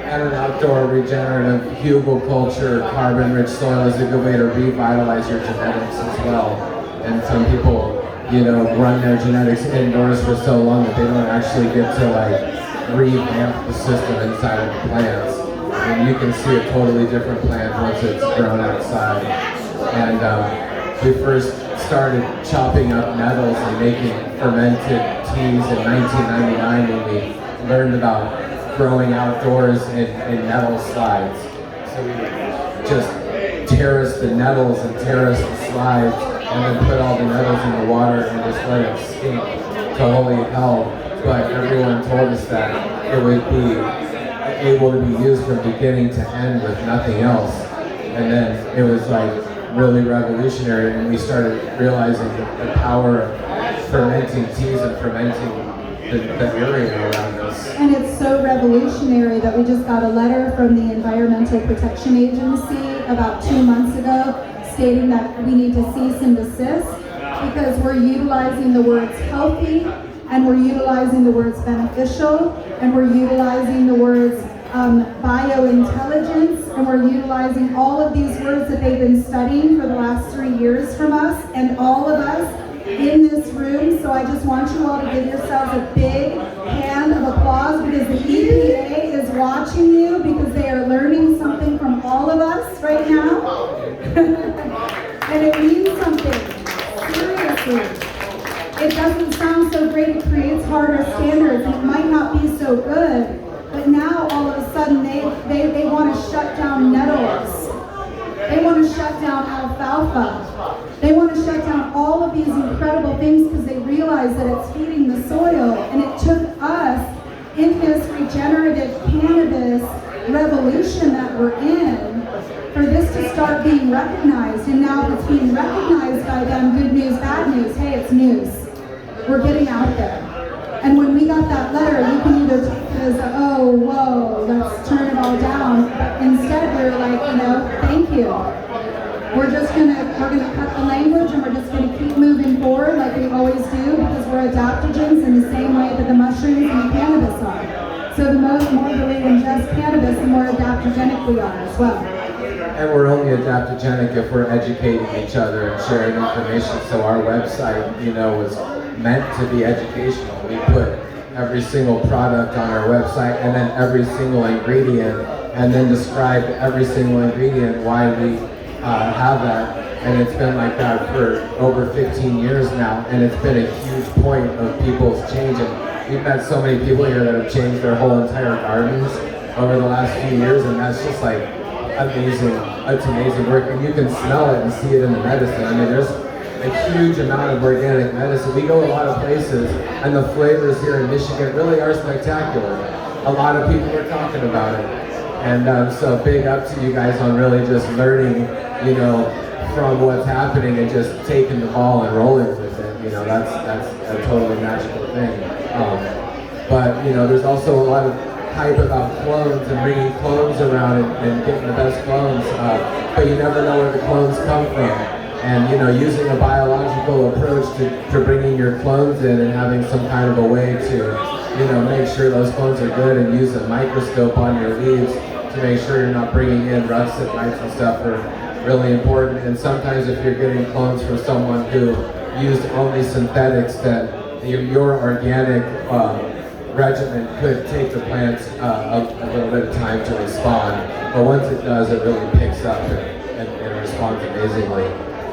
And an outdoor regenerative hugelculture, carbon-rich soil is a good way to revitalize your genetics as well. And some people, run their genetics indoors for so long that they don't actually get to revamp the system inside of the plants. And you can see a totally different plant once it's grown outside. And we first started chopping up nettles and making fermented teas in 1999 when we learned about growing outdoors in nettle slides. So we would just terrace the nettles and terrace the slides, and then put all the nettles in the water and just let it stink to holy hell. But everyone told us that it would be able to be used from beginning to end with nothing else. And then it was really revolutionary, and we started realizing the power of fermenting teas and fermenting the area around us. And it's so revolutionary that we just got a letter from the Environmental Protection Agency about 2 months ago stating that we need to cease and desist because we're utilizing the words healthy, and we're utilizing the words beneficial, and we're utilizing the words biointelligence, and we're utilizing all of these words that they've been studying for the last 3 years from us, and all of us in this room. So I just want you all to give yourselves a big hand of applause, because the EPA is watching you, because they are learning something from all of us right now. And it means something, seriously. It doesn't sound so great, it creates harder standards, and it might not be so good, but now all of a sudden they want to shut down nettles. They want to shut down alfalfa. They want to shut down all of these incredible things because they realize that it's feeding the soil, and it took us in this regenerative cannabis revolution that we're in for this to start being recognized. And now it's being recognized by them. Good news, bad news. Hey, it's news. We're getting out there. And when we got that letter, you can either take it as, oh, whoa, let's turn it all down. Instead, we're like, thank you. We're gonna cut the language, and we're just gonna keep moving forward like we always do, because we're adaptogens in the same way that the mushrooms and the cannabis are. So the more that we ingest cannabis, the more adaptogenic we are as well. And we're only adaptogenic if we're educating each other and sharing information. So our website, was meant to be educational. We put every single product on our website and then every single ingredient, and then describe every single ingredient why we have that. And it's been like that for over 15 years now, and it's been a huge point of people's changing. We've met so many people here that have changed their whole entire gardens over the last few years, and that's just like amazing. It's amazing work, and you can smell it and see it in the medicine. I mean, there's a huge amount of organic medicine. We go a lot of places, and the flavors here in Michigan really are spectacular. A lot of people are talking about it, and so big up to you guys on really just learning, you know, from what's happening and just taking the ball and rolling with it. You know, that's a totally magical thing. But you know, there's also a lot of hype about clones and bringing clones around and getting the best clones, but you never know where the clones come from. And you know, using a biological approach to bringing your clones in and having some kind of a way to, you know, make sure those clones are good, and use a microscope on your leaves to make sure you're not bringing in rusts and mites and stuff are really important. And sometimes if you're getting clones from someone who used only synthetics, that your organic regimen could take the plants a little bit of time to respond, but once it does, it really picks up and responds amazingly.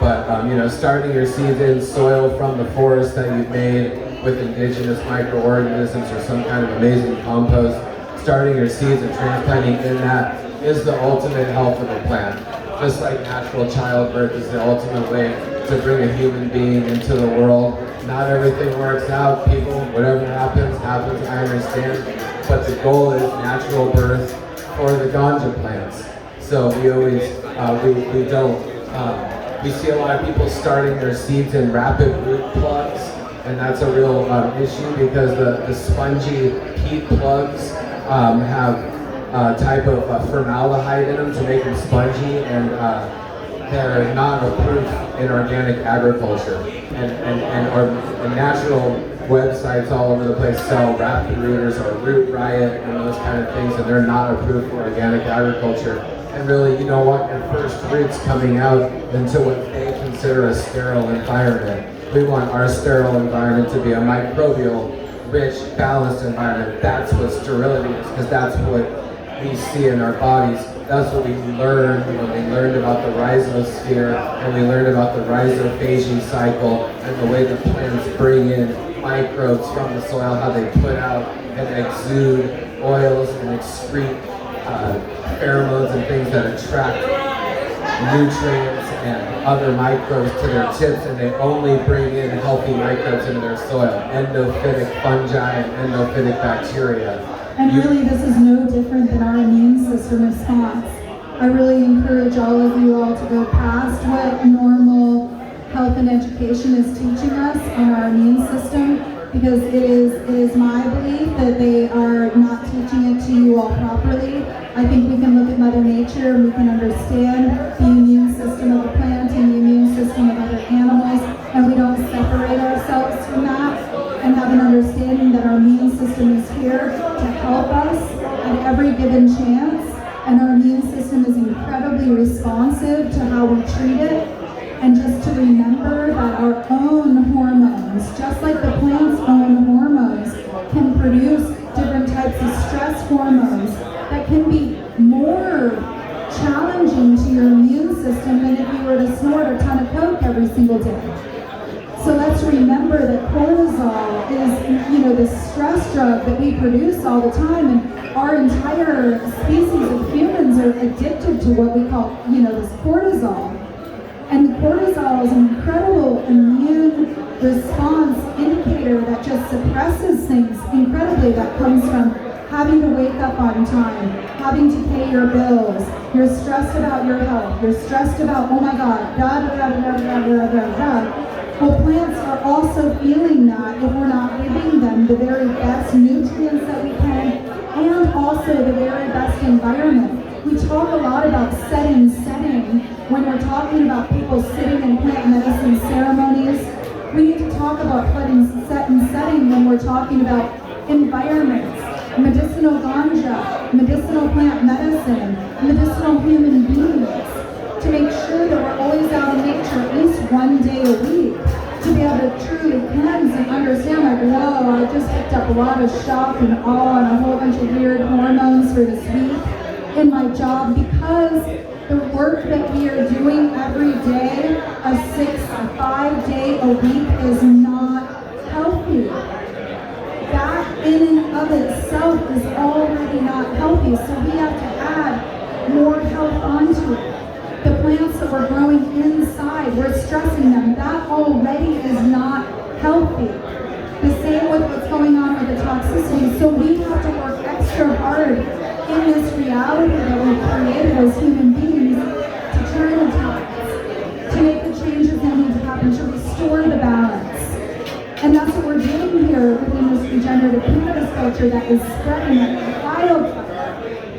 But you know, starting your seeds in soil from the forest that you've made with indigenous microorganisms or some kind of amazing compost, starting your seeds and transplanting in that is the ultimate health of a plant. Just like natural childbirth is the ultimate way to bring a human being into the world. Not everything works out, people. Whatever happens, happens, I understand. But the goal is natural birth for the ganja plants. So we always, we see a lot of people starting their seeds in rapid root plugs, and that's a real issue because the spongy peat plugs have a type of formaldehyde in them to make them spongy, and they're not approved in organic agriculture. And our natural websites all over the place sell rapid rooters or root riot and those kind of things, and they're not approved for organic agriculture. And really, you don't want your first roots coming out into what they consider a sterile environment. We want our sterile environment to be a microbial, rich, balanced environment. That's what sterility is, because that's what we see in our bodies. That's what we learned when we learned about the rhizosphere, and we learned about the rhizophagy cycle and the way the plants bring in microbes from the soil, how they put out and exude oils and excrete pheromones and things that attract nutrients and other microbes to their tips, and they only bring in healthy microbes into their soil, endophytic fungi and endophytic bacteria. And really, this is no different than our immune system response. I really encourage all of you all to go past what normal health and education is teaching us on our immune system, because it is my belief that they are not teaching it to you all properly. I think we can look at Mother Nature and we can understand the immune system of the plant and the immune system of other animals, and we don't separate ourselves from that, and have an understanding that our immune system is here to help us at every given chance, and our immune system is incredibly responsive to how we treat it. And just to remember that our own hormones, just like the plant's own hormones, can produce different types of stress hormones that can be more challenging to your immune system than if you were to snort a ton of coke every single day. So let's remember that cortisol is, you know, this stress drug that we produce all the time, and our entire species of humans are addicted to what we call, you know, this cortisol. And cortisol is an incredible immune response indicator that just suppresses things incredibly, that comes from having to wake up on time, having to pay your bills, you're stressed about your health, you're stressed about, oh my God, da da da da da da da da. Well, plants are also feeling that if we're not giving them the very best nutrients that we can, and also the very best environment. We talk a lot about setting when we're talking about people sitting in plant medicine ceremonies. We need to talk about setting when we're talking about environments, medicinal ganja, medicinal plant medicine, medicinal human beings, to make sure that we're always out in nature at least one day a week, to be able to truly cleanse and understand, like, whoa, I just picked up a lot of shock and awe and a whole bunch of weird hormones for this week in my job, because the work that we are doing every day, a 5-day a week, is not healthy. That in and of itself is already not healthy, so we have to add more health onto it. The plants that we're growing inside, we're stressing them. That already is not healthy. The same with what's going on with the toxicity. So we have to work extra hard in this reality that we've created as human beings to turn the tides, to make the changes that need to happen, to restore the balance. And that's what we're doing here within this regenerative cannabis culture that is spreading like wildfire.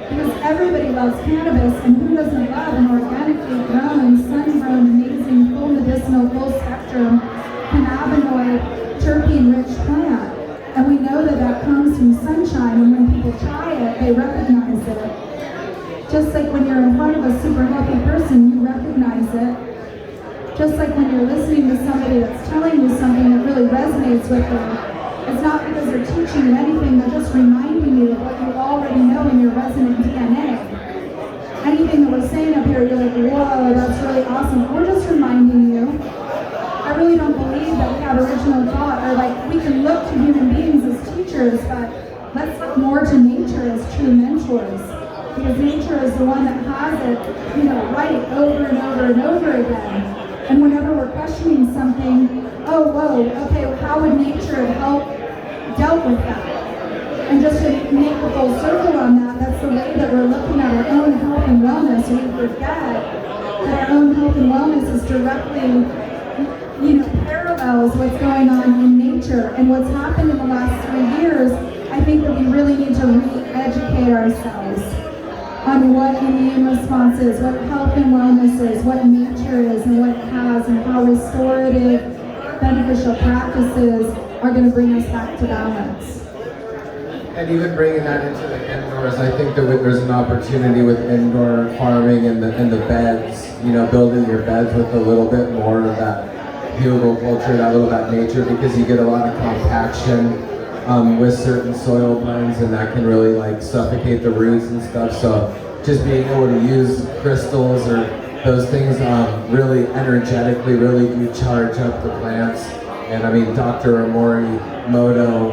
Because everybody loves cannabis, and who doesn't love an organically grown, sun-grown, amazing, full medicinal, full spectrum, cannabinoid, terpene-rich plant? And we know that that comes from sunshine, and when people try it, they recognize it. Just like when you're in front of a super healthy person, you recognize it. Just like when you're listening to somebody that's telling you something that really resonates with you, it's not because they're teaching you anything, they're just reminding you of what you already know in your resonant DNA. Anything that we're saying up here, you're like, whoa, that's really awesome. We're just reminding you. I really don't believe that we have original thought, or like we can look to human beings as teachers, but let's look more to nature as true mentors. Because nature is the one that has it, right over and over and over again. And whenever we're questioning something, oh, whoa, okay, how would nature have dealt with that? And just to make a full circle on that, that's the way that we're looking at our own health and wellness. We forget that our own health and wellness is directly, parallels what's going on in nature. And what's happened in the last 3 years, I think that we really need to re-educate ourselves on what immune response is, what health and wellness is, what nature is, and what it has, and how restorative, beneficial practices are going to bring us back to balance. And even bringing that into the indoors, I think that there's an opportunity with indoor farming and the beds, building your beds with a little bit more of that culture, that little bit of nature, because you get a lot of compaction with certain soil blends, and that can really like suffocate the roots and stuff. So just being able to use crystals or those things really energetically really do charge up the plants. And I mean, Dr. Morimoto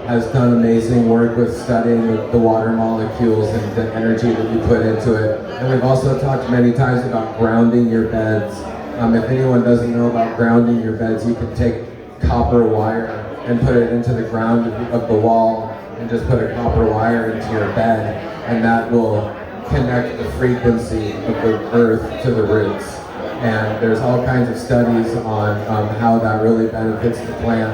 has done amazing work with studying the water molecules and the energy that you put into it. And we've also talked many times about grounding your beds. If anyone doesn't know about grounding your beds, you can take copper wire and put it into the ground of the wall, and just put a copper wire into your bed, and that will connect the frequency of the earth to the roots. And there's all kinds of studies on how that really benefits the plant,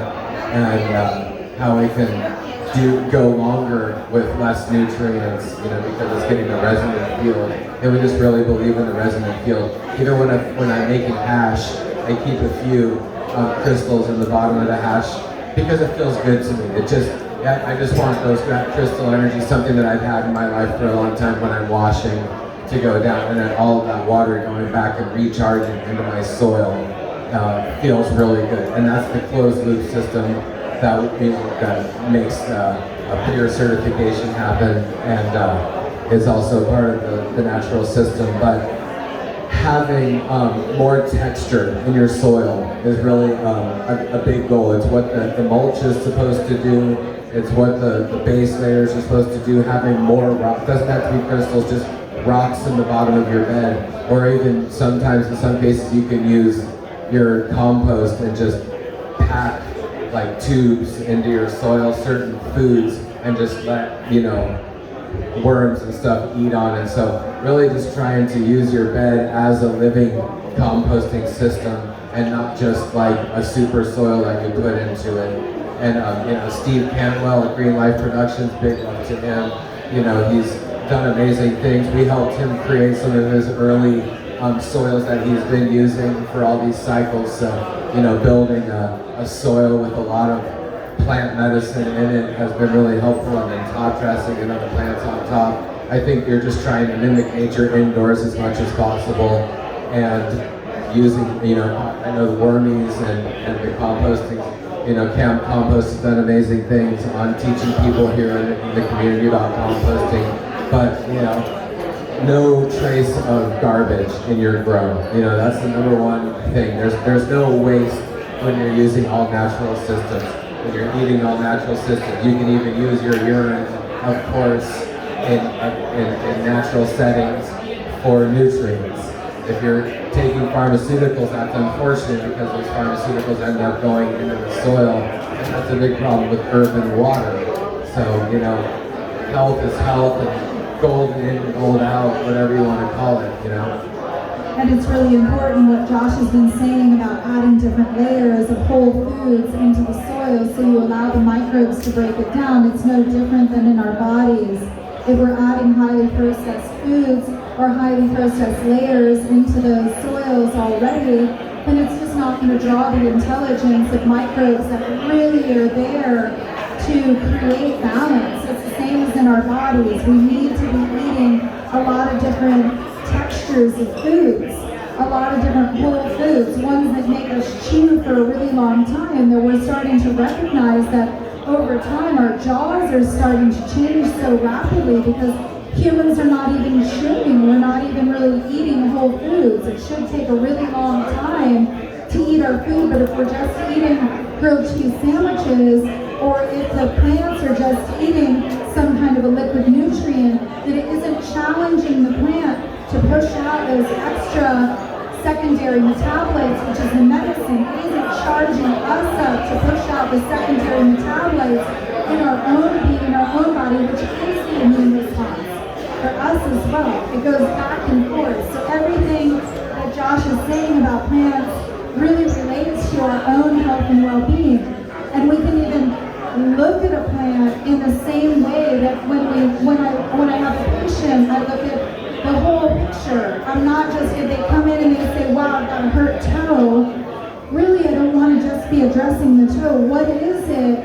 and how we can go longer with less nutrients, because it's getting the resonant field. And we just really believe in the resonant field. Even when I'm making hash, I keep a few crystals in the bottom of the hash, because it feels good to me. I just want that crystal energy, something that I've had in my life for a long time when I'm washing, to go down, and then all of that water going back and recharging into my soil feels really good. And that's the closed loop system that makes a pure certification happen, and is also part of the natural system. But having more texture in your soil is really a big goal. It's what the mulch is supposed to do. It's what the base layers are supposed to do. Having more rock, doesn't have to be crystals, just rocks in the bottom of your bed. Or even sometimes, in some cases, you can use your compost and just pack like tubes into your soil, certain foods, and just let, worms and stuff eat on it. So really just trying to use your bed as a living composting system, and not just like a super soil that you put into it. And Steve Cantwell at Green Life Productions, big love to him. He's done amazing things. We helped him create some of his early soils that he's been using for all these cycles. So building a soil with a lot of plant medicine in it has been really helpful, and then top dressing and other plants on top. I think you're just trying to mimic nature indoors as much as possible, and using, I know the Wormies and the composting, Camp Compost has done amazing things on teaching people here in the community about composting, but, no trace of garbage in your grow. That's the number one thing. There's no waste when you're using all natural systems. When you're eating all natural systems, you can even use your urine, of course, in natural settings for nutrients. If you're taking pharmaceuticals, that's unfortunate because those pharmaceuticals end up going into the soil, and that's a big problem with urban water. So, health is health, and gold in, gold out, whatever you want to call it, And it's really important what Josh has been saying about adding different layers of whole foods into the soil so you allow the microbes to break it down. It's no different than in our bodies. If we're adding highly processed foods or highly processed layers into those soils already, then it's just not going to draw the intelligence of microbes that really are there to create balance. It's the same as in our bodies. We need to be eating a lot of different textures of foods, a lot of different whole foods, ones that make us chew for a really long time, that we're starting to recognize that over time our jaws are starting to change so rapidly because humans are not even chewing, we're not even really eating whole foods. It should take a really long time to eat our food, but if we're just eating grilled cheese sandwiches, or if the plants are just eating some kind of a liquid nutrient, that it isn't challenging the plant to push out those extra secondary metabolites, which is the medicine. It isn't charging us up to push out the secondary metabolites in our own body, which is the immune response for us as well. It goes back and forth. So everything that Josh is saying about plants really relates to our own health and well-being. And we can even look at a plant in the same way that when I have a patient, I look at the whole picture. I'm not just, if they come in and they say, wow, I've got a hurt toe, really I don't want to just be addressing the toe. What is it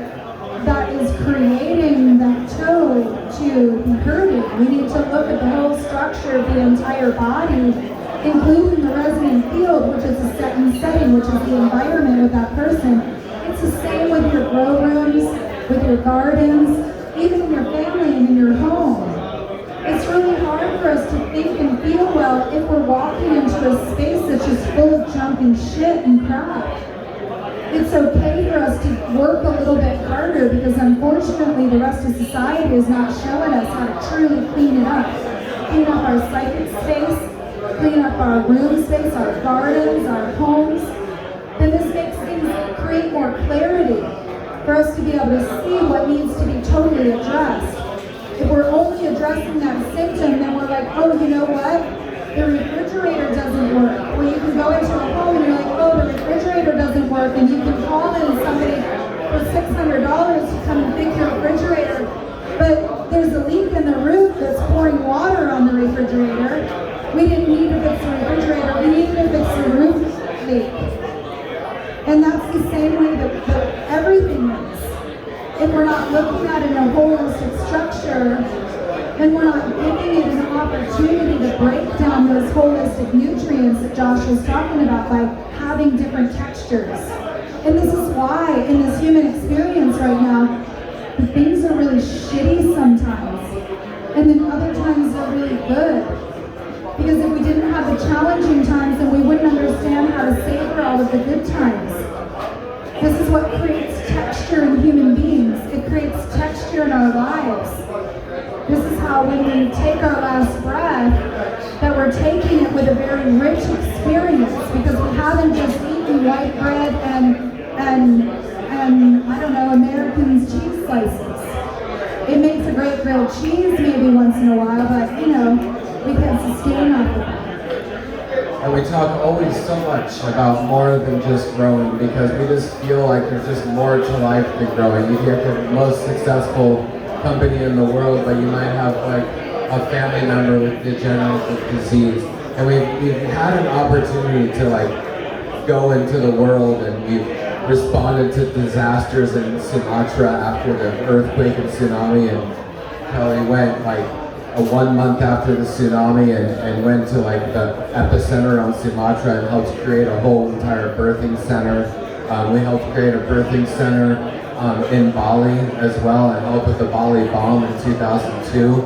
that is creating that toe to be hurting? We need to look at the whole structure of the entire body, including the resonant field, which is a setting, which is the environment with that person. It's the same with your grow rooms, with your gardens, even in your family and in your home. It's really hard for us to think and feel well if we're walking into a space that's just full of junk and shit and crap. It's okay for us to work a little bit harder because unfortunately the rest of society is not showing us how to truly clean it up. Clean up our psychic space, clean up our room space, our gardens, our homes. Then this makes things create more clarity for us to be able to see what needs to be totally addressed. If we're only addressing that symptom, then we're like, oh, you know what? The refrigerator doesn't work. Well, you can go into a home and you're like, oh, the refrigerator doesn't work, and you can call in somebody for $600 to come and fix your refrigerator, but there's a leak in the roof that's pouring water on the refrigerator. We didn't need to fix the refrigerator, we needed to fix the roof leak. And that's the same way that everything is. If we're not looking at it in a holistic structure, and we're not giving it an opportunity to break down those holistic nutrients that Josh was talking about by having different textures. And this is why, in this human experience right now, things are really shitty sometimes, and then other times they're really good. Because if we didn't have the challenging times, then we wouldn't understand how to savor all of the good times. This is what creates texture in human beings. It creates texture in our lives. This is how when we take our last breath, that we're taking it with a very rich experience because we haven't just eaten white bread and I don't know, American's cheese slices. It makes a great grilled cheese maybe once in a while, but we can sustain off of that. And we talk always so much about more than just growing because we just feel like there's just more to life than growing. You get the most successful company in the world, but you might have like a family member with degenerative disease. And we've had an opportunity to like go into the world, and we've responded to disasters in Sumatra after the earthquake and tsunami, and Kelly went like 1 month after the tsunami and went to like the epicenter on Sumatra and helped create a whole entire birthing center. We helped create a birthing center in Bali as well and helped with the Bali bomb in 2002.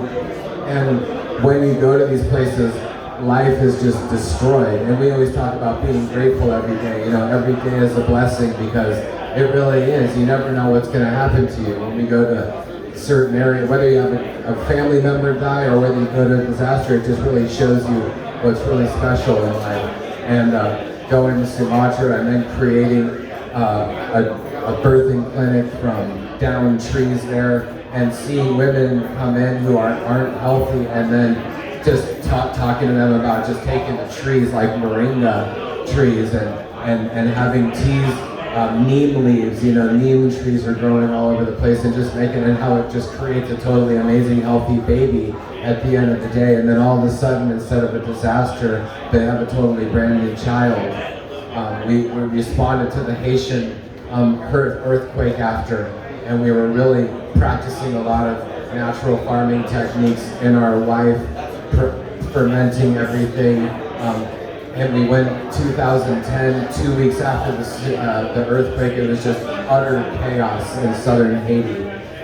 And when you go to these places, life is just destroyed. And we always talk about being grateful every day. You know, every day is a blessing because it really is. You never know what's going to happen to you when we go to certain area, whether you have a family member die or whether you go to a disaster. It just really shows you what's really special in life. And going to Sumatra and then creating a birthing clinic from down trees there and seeing women come in who aren't healthy and then just talking to them about just taking the trees like moringa trees and having teas, neem leaves, you know, neem trees are growing all over the place and just making it how it just creates a totally amazing healthy baby at the end of the day. And then all of a sudden, instead of a disaster, they have a totally brand new child. We responded to the Haitian earthquake after, and we were really practicing a lot of natural farming techniques in our life, fermenting everything. And we went 2010, 2 weeks after the earthquake. It was just utter chaos in southern Haiti.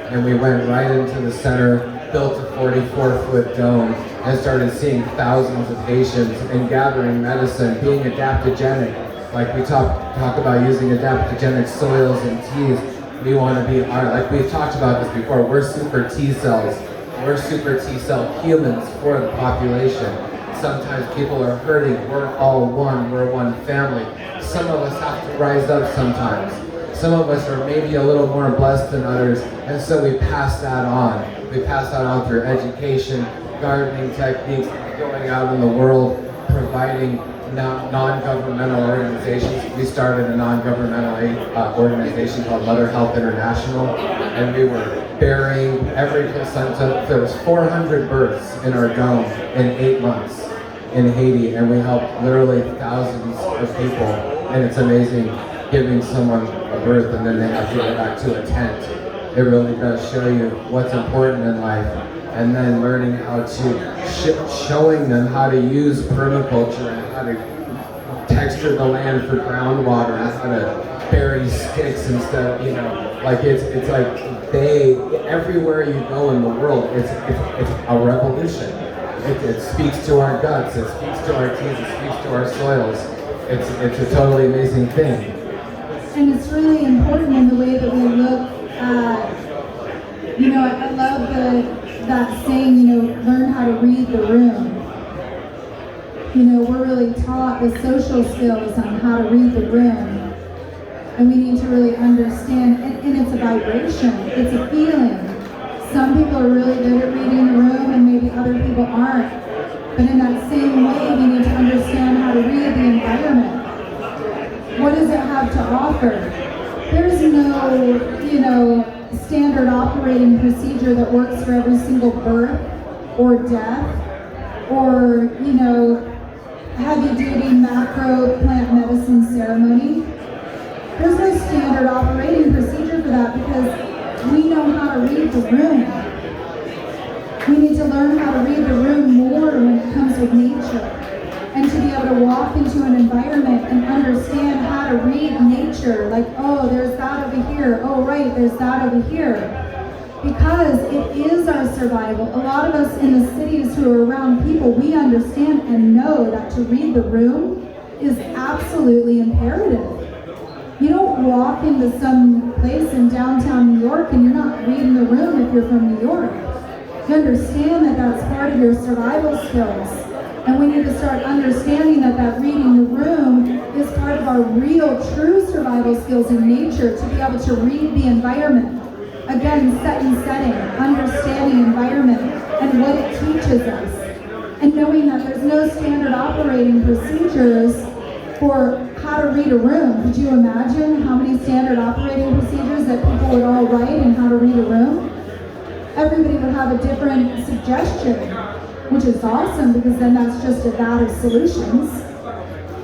And we went right into the center, built a 44-foot dome, and started seeing thousands of Haitians and gathering medicine, being adaptogenic. Like we talk about using adaptogenic soils and teas. We want to be, like we've talked about this before, we're super T cells. We're super T cell humans for the population. Sometimes people are hurting, we're all one, we're one family. Some of us have to rise up sometimes. Some of us are maybe a little more blessed than others, and so we pass that on. We pass that on through education, gardening techniques, going out in the world, providing non-governmental organizations. We started a non-governmental organization called Mother Health International, and we were burying every placenta. There was 400 births in our dome in 8 months in Haiti, and we helped literally thousands of people. And it's amazing giving someone a birth and then they have to go back to a tent. It really does show you what's important in life. And then learning how to, showing them how to use permaculture and how to texture the land for groundwater and how to bury sticks instead of, you know, like it's like everywhere you go in the world, it's a revolution. It speaks to our guts, it speaks to our teeth, it speaks to our soils. It's a totally amazing thing. And it's really important in the way that we look at, you know, I love that saying, you know, learn how to read the room. You know, we're really taught the social skills on how to read the room. And we need to really understand, and it's a vibration, it's a feeling. Some people are really good at reading the room and maybe other people aren't. But in that same way, we need to understand how to read the environment. What does it have to offer? There's no, you know, standard operating procedure that works for every single birth or death or, you know, heavy-duty macro plant medicine ceremony. There's no standard operating procedure for that because we know how to read the room. We need to learn how to read the room more when it comes with nature and to be able to walk into an environment and understand how to read nature. Like, oh, there's that over here. Oh, right, there's that over here. Because it is our survival. A lot of us in the cities who are around people, we understand and know that to read the room is absolutely imperative. You don't walk into some place in downtown New York and you're not reading the room if you're from New York. You understand that that's part of your survival skills. And we need to start understanding that reading the room is part of our real, true survival skills in nature, to be able to read the environment. Again, set and setting, understanding environment and what it teaches us. And knowing that there's no standard operating procedures for how to read a room. Could you imagine how many standard operating procedures that people would all write and how to read a room? Everybody would have a different suggestion, which is awesome because then that's just a vat of solutions.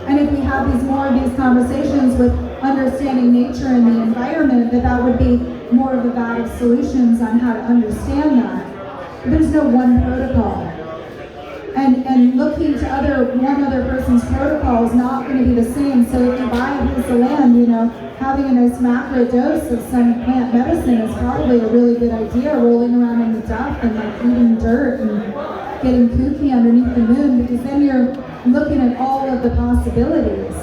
And if we have more of these conversations with understanding nature and the environment, that would be more of a vat of solutions on how to understand that. there's no one protocol. And looking to one other person's protocol is not going to be the same. So if you buy a piece of land, you know, having a nice macro dose of some plant medicine is probably a really good idea, rolling around in the duff and like eating dirt and getting kooky underneath the moon, because then you're looking at all of the possibilities.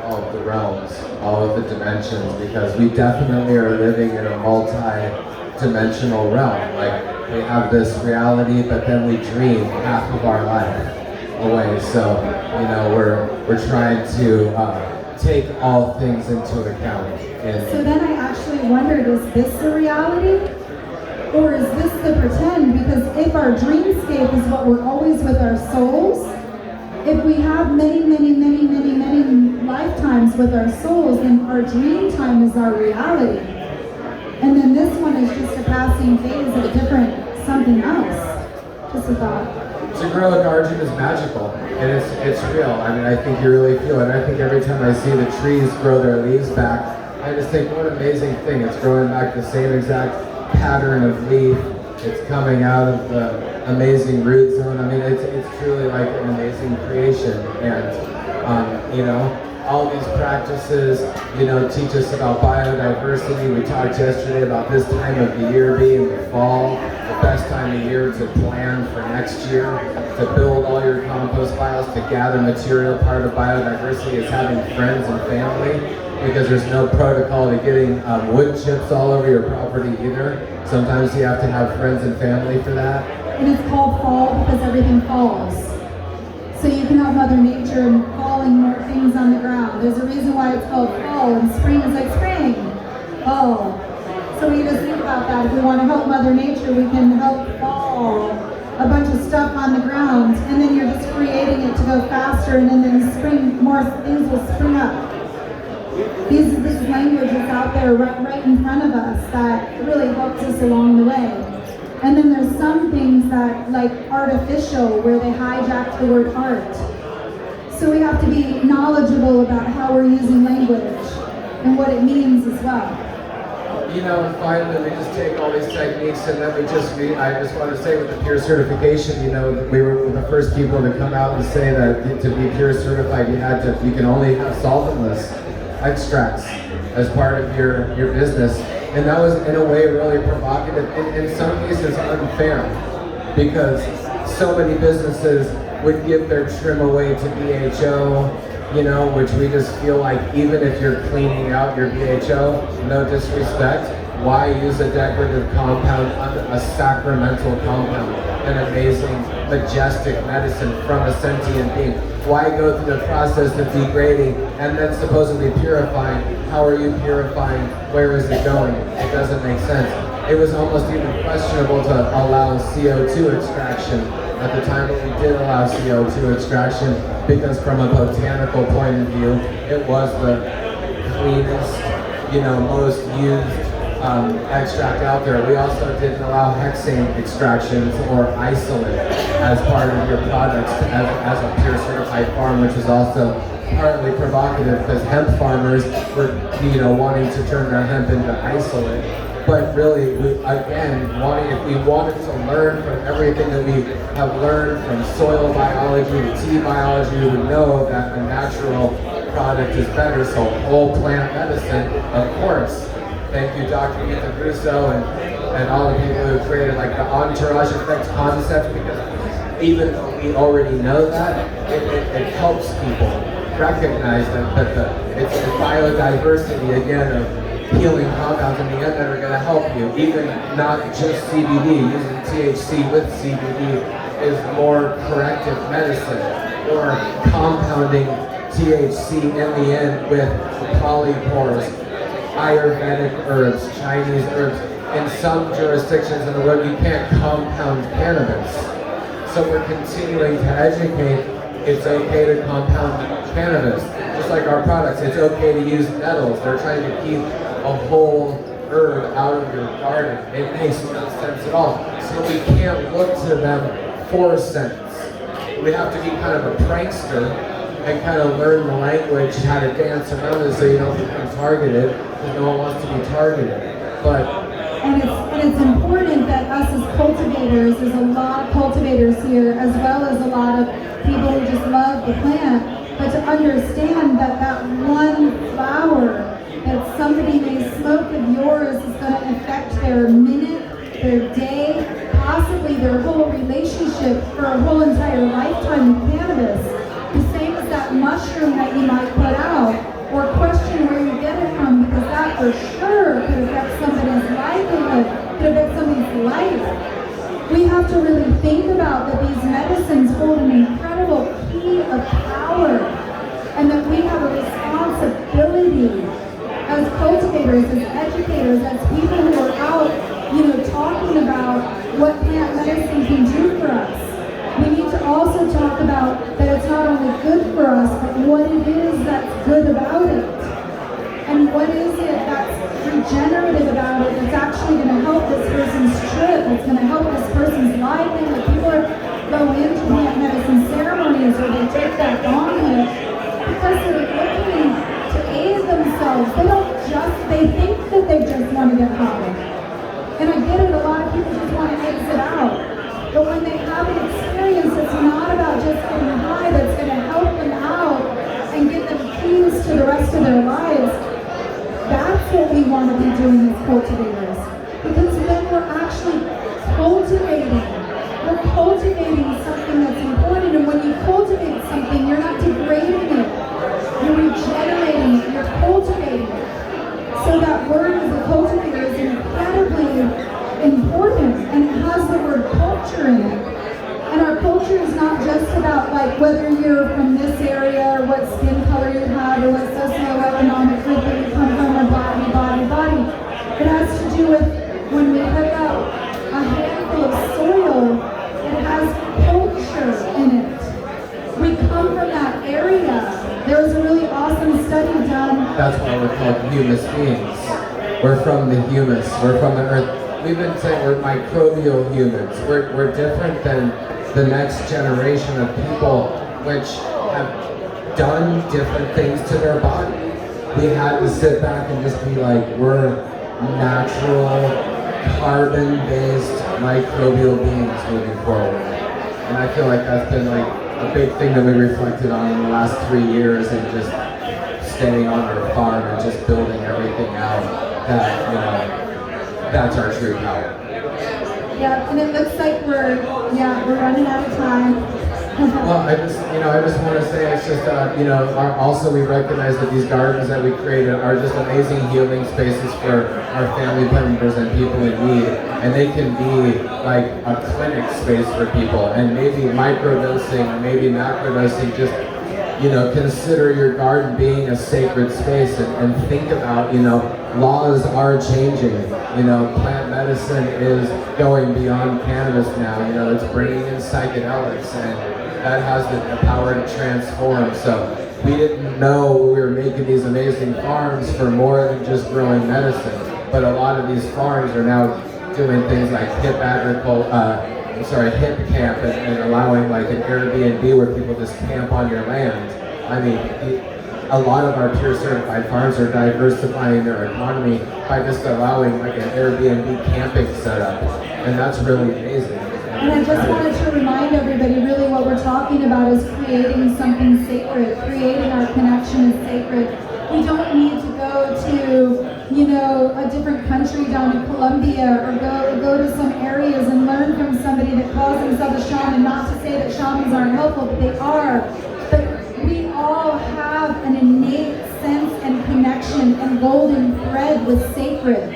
All of the realms, all of the dimensions, because we definitely are living in a multi-dimensional realm. Like, we have this reality, but then we dream half of our life away. So, you know, we're trying to take all things into account. So then I actually wondered, is this the reality? Or is this the pretend? Because if our dreamscape is what we're always with our souls, if we have many lifetimes with our souls, then our dream time is our reality. And then this one is just a passing phase of a different something else. Just a thought. To grow a garden is magical, and it's real. I mean, I think you really feel it. I think every time I see the trees grow their leaves back, I just think, what an amazing thing. It's growing back the same exact pattern of leaf. It's coming out of the amazing root zone. I mean, it's truly like an amazing creation. And, you know, all these practices, you know, teach us about biodiversity. We talked yesterday about this time of the year being the fall, the best time of year to plan for next year, to build all your compost piles, to gather material. Part of biodiversity is having friends and family, because there's no protocol to getting wood chips all over your property either. Sometimes you have to have friends and family for that. And it's called fall because everything falls. So you can have Mother Nature falling more things on the ground. There's a reason why it's called fall, and spring is like spring. Oh. So we just think about that. If we want to help Mother Nature, we can help fall a bunch of stuff on the ground, and then you're just creating it to go faster, and then in spring, more things will spring up. This language is out there right in front of us that really helps us along the way. And then there's some things that, like artificial, where they hijack the word art. So we have to be knowledgeable about how we're using language and what it means as well. You know, and finally we just take all these techniques and then I just want to say with the Pure certification, you know, we were the first people to come out and say that to be Pure certified, you can only have solventless extracts as part of your business. And that was in a way really provocative, in some cases unfair, because so many businesses would give their trim away to BHO, you know, which we just feel like even if you're cleaning out your BHO, no disrespect, why use a decorative compound, a sacramental compound, an amazing, majestic medicine from a sentient being? Why go through the process of degrading and then supposedly purifying? How are you purifying? Where is it going? It doesn't make sense. It was almost even questionable to allow CO2 extraction at the time, but we did allow CO2 extraction because from a botanical point of view, it was the cleanest, you know, most used extract out there. We also didn't allow hexane extractions or isolate as part of your products as a Pure certified farm, which is also partly provocative because hemp farmers were, you know, wanting to turn their hemp into isolate. But really, if we wanted to learn from everything that we have learned from soil biology to tea biology, we would know that the natural product is better. So whole plant medicine, of course. Thank you, Dr. Ethan Russo and all the people who created like the entourage effect concept, because even though we already know that, it helps people recognize that it's the biodiversity again of healing compounds in the end that are going to help you. Even not just CBD, using THC with CBD is more corrective medicine, or compounding THC in the end with polypores, Ayurvedic herbs, Chinese herbs. In some jurisdictions in the world, you can't compound cannabis. So we're continuing to educate, it's okay to compound cannabis. Just like our products, it's okay to use nettles. They're trying to keep a whole herb out of your garden. It makes no sense at all. So we can't look to them for sense. We have to be kind of a prankster and kind of learn the language, how to dance around it so you don't become targeted, because no one wants to be targeted. But and it's important that us as cultivators cultivators, there's a lot of cultivators here, as well as a lot of people who just love the plant, but to understand that that one flower that somebody may smoke of yours is going to affect their minute, their day, possibly their whole relationship for a whole entire lifetime with cannabis. The same as that mushroom that you might put out, or question where you get it from, because that for sure could affect somebody's livelihood, could affect somebody's life. We have to really think about that these medicines hold an incredible key of power, and that we have a responsibility as cultivators, as educators, as people who are out, talking about what plant medicine can do for us. We need to also talk about that it's not only good for us, but what it is that's good about it. And what is it that's regenerative about it, that's actually going to help this person's trip, that's going to help this person's livelihood. People go into plant medicine ceremonies or they take that gauntlet because they're looking to aid themselves. They think that they just want to get high. And I get it, a lot of people just want to exit out. But when they have an experience that's not about just getting high, that's going to help them out and give them keys to the rest of their lives, that's what we want to be doing as cultivators. Because then we're actually cultivating. We're cultivating something that's important. And when you cultivate something, you're not degrading it. You're regenerating it. You're cultivating it. So that word as a cultivator is incredibly important, and it has the word culture in it. And our culture is not just about like whether you're from this area or what skin color you have or what socioeconomic group that you come from or body. It has to do with when we pick up a handful of soil, it has culture in it. We come from that area. There was a really awesome study done. That's why we're called humus beings. We're from the humus. We're from the earth. We've been saying we're microbial humans. We're different than the next generation of people which have done different things to their body. We had to sit back and just be like, we're natural, carbon-based microbial beings moving forward. And I feel like that's been like a big thing that we reflected on in the last 3 years, and just staying on our farm and just building everything out. That's our true power. Yeah, and it looks like we're running out of time. Well, I just want to say it's just, also we recognize that these gardens that we created are just amazing healing spaces for our family members and people in need. And they can be like a clinic space for people, and maybe microdosing, maybe macrodosing, just, consider your garden being a sacred space, and think about, laws are changing. Plant medicine is going beyond cannabis now. It's bringing in psychedelics, and that has the power to transform. So we didn't know we were making these amazing farms for more than just growing medicine. But a lot of these farms are now doing things like hip camp, and allowing like an Airbnb where people just camp on your land. I mean, a lot of our peer certified farms are diversifying their economy by just allowing like an Airbnb camping setup, and that's really amazing. And I just wanted to remind everybody, really what we're talking about is creating something sacred, creating our connection is sacred. We don't need to go to, a different country down in Colombia, or go to some areas and learn from somebody that calls himself a shaman. Not to say that shamans aren't helpful, but they are. But we all have an innate sense and connection and golden thread with sacred.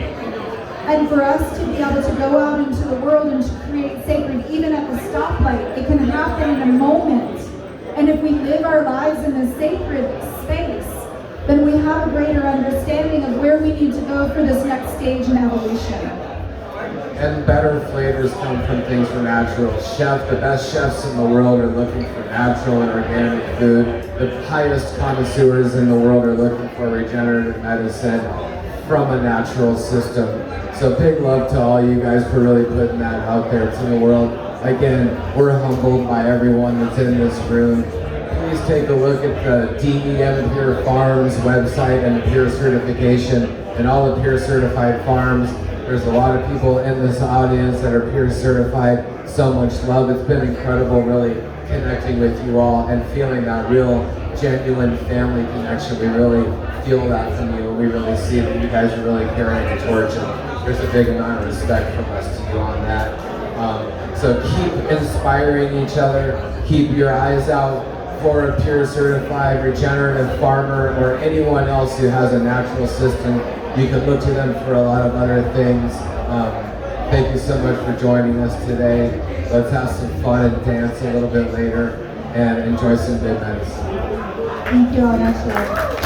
And for us to be able to go out into the world and to create sacred, even at the stoplight, it can happen in a moment. And if we live our lives in a sacred space, then we have a greater understanding of where we need to go for this next stage in evolution. And better flavors come from things from natural. The best chefs in the world are looking for natural and organic food. The highest connoisseurs in the world are looking for regenerative medicine from a natural system. So big love to all you guys for really putting that out there to the world. Again, we're humbled by everyone that's in this room. Please take a look at the DEM Pure Farms website and the Pure certification, and all the Pure certified farms There's a lot of people in this audience that are peer certified. So much love. It's been incredible really connecting with you all and feeling that real genuine family connection. We really feel that from you. We really see that you guys are really carrying the torch, and there's a big amount of respect from us to you on that. So keep inspiring each other. Keep your eyes out for a peer certified regenerative farmer or anyone else who has a natural system. You can look to them for a lot of other things. Thank you so much for joining us today. Let's have some fun and dance a little bit later and enjoy some good medicine. Thank you, Ashley.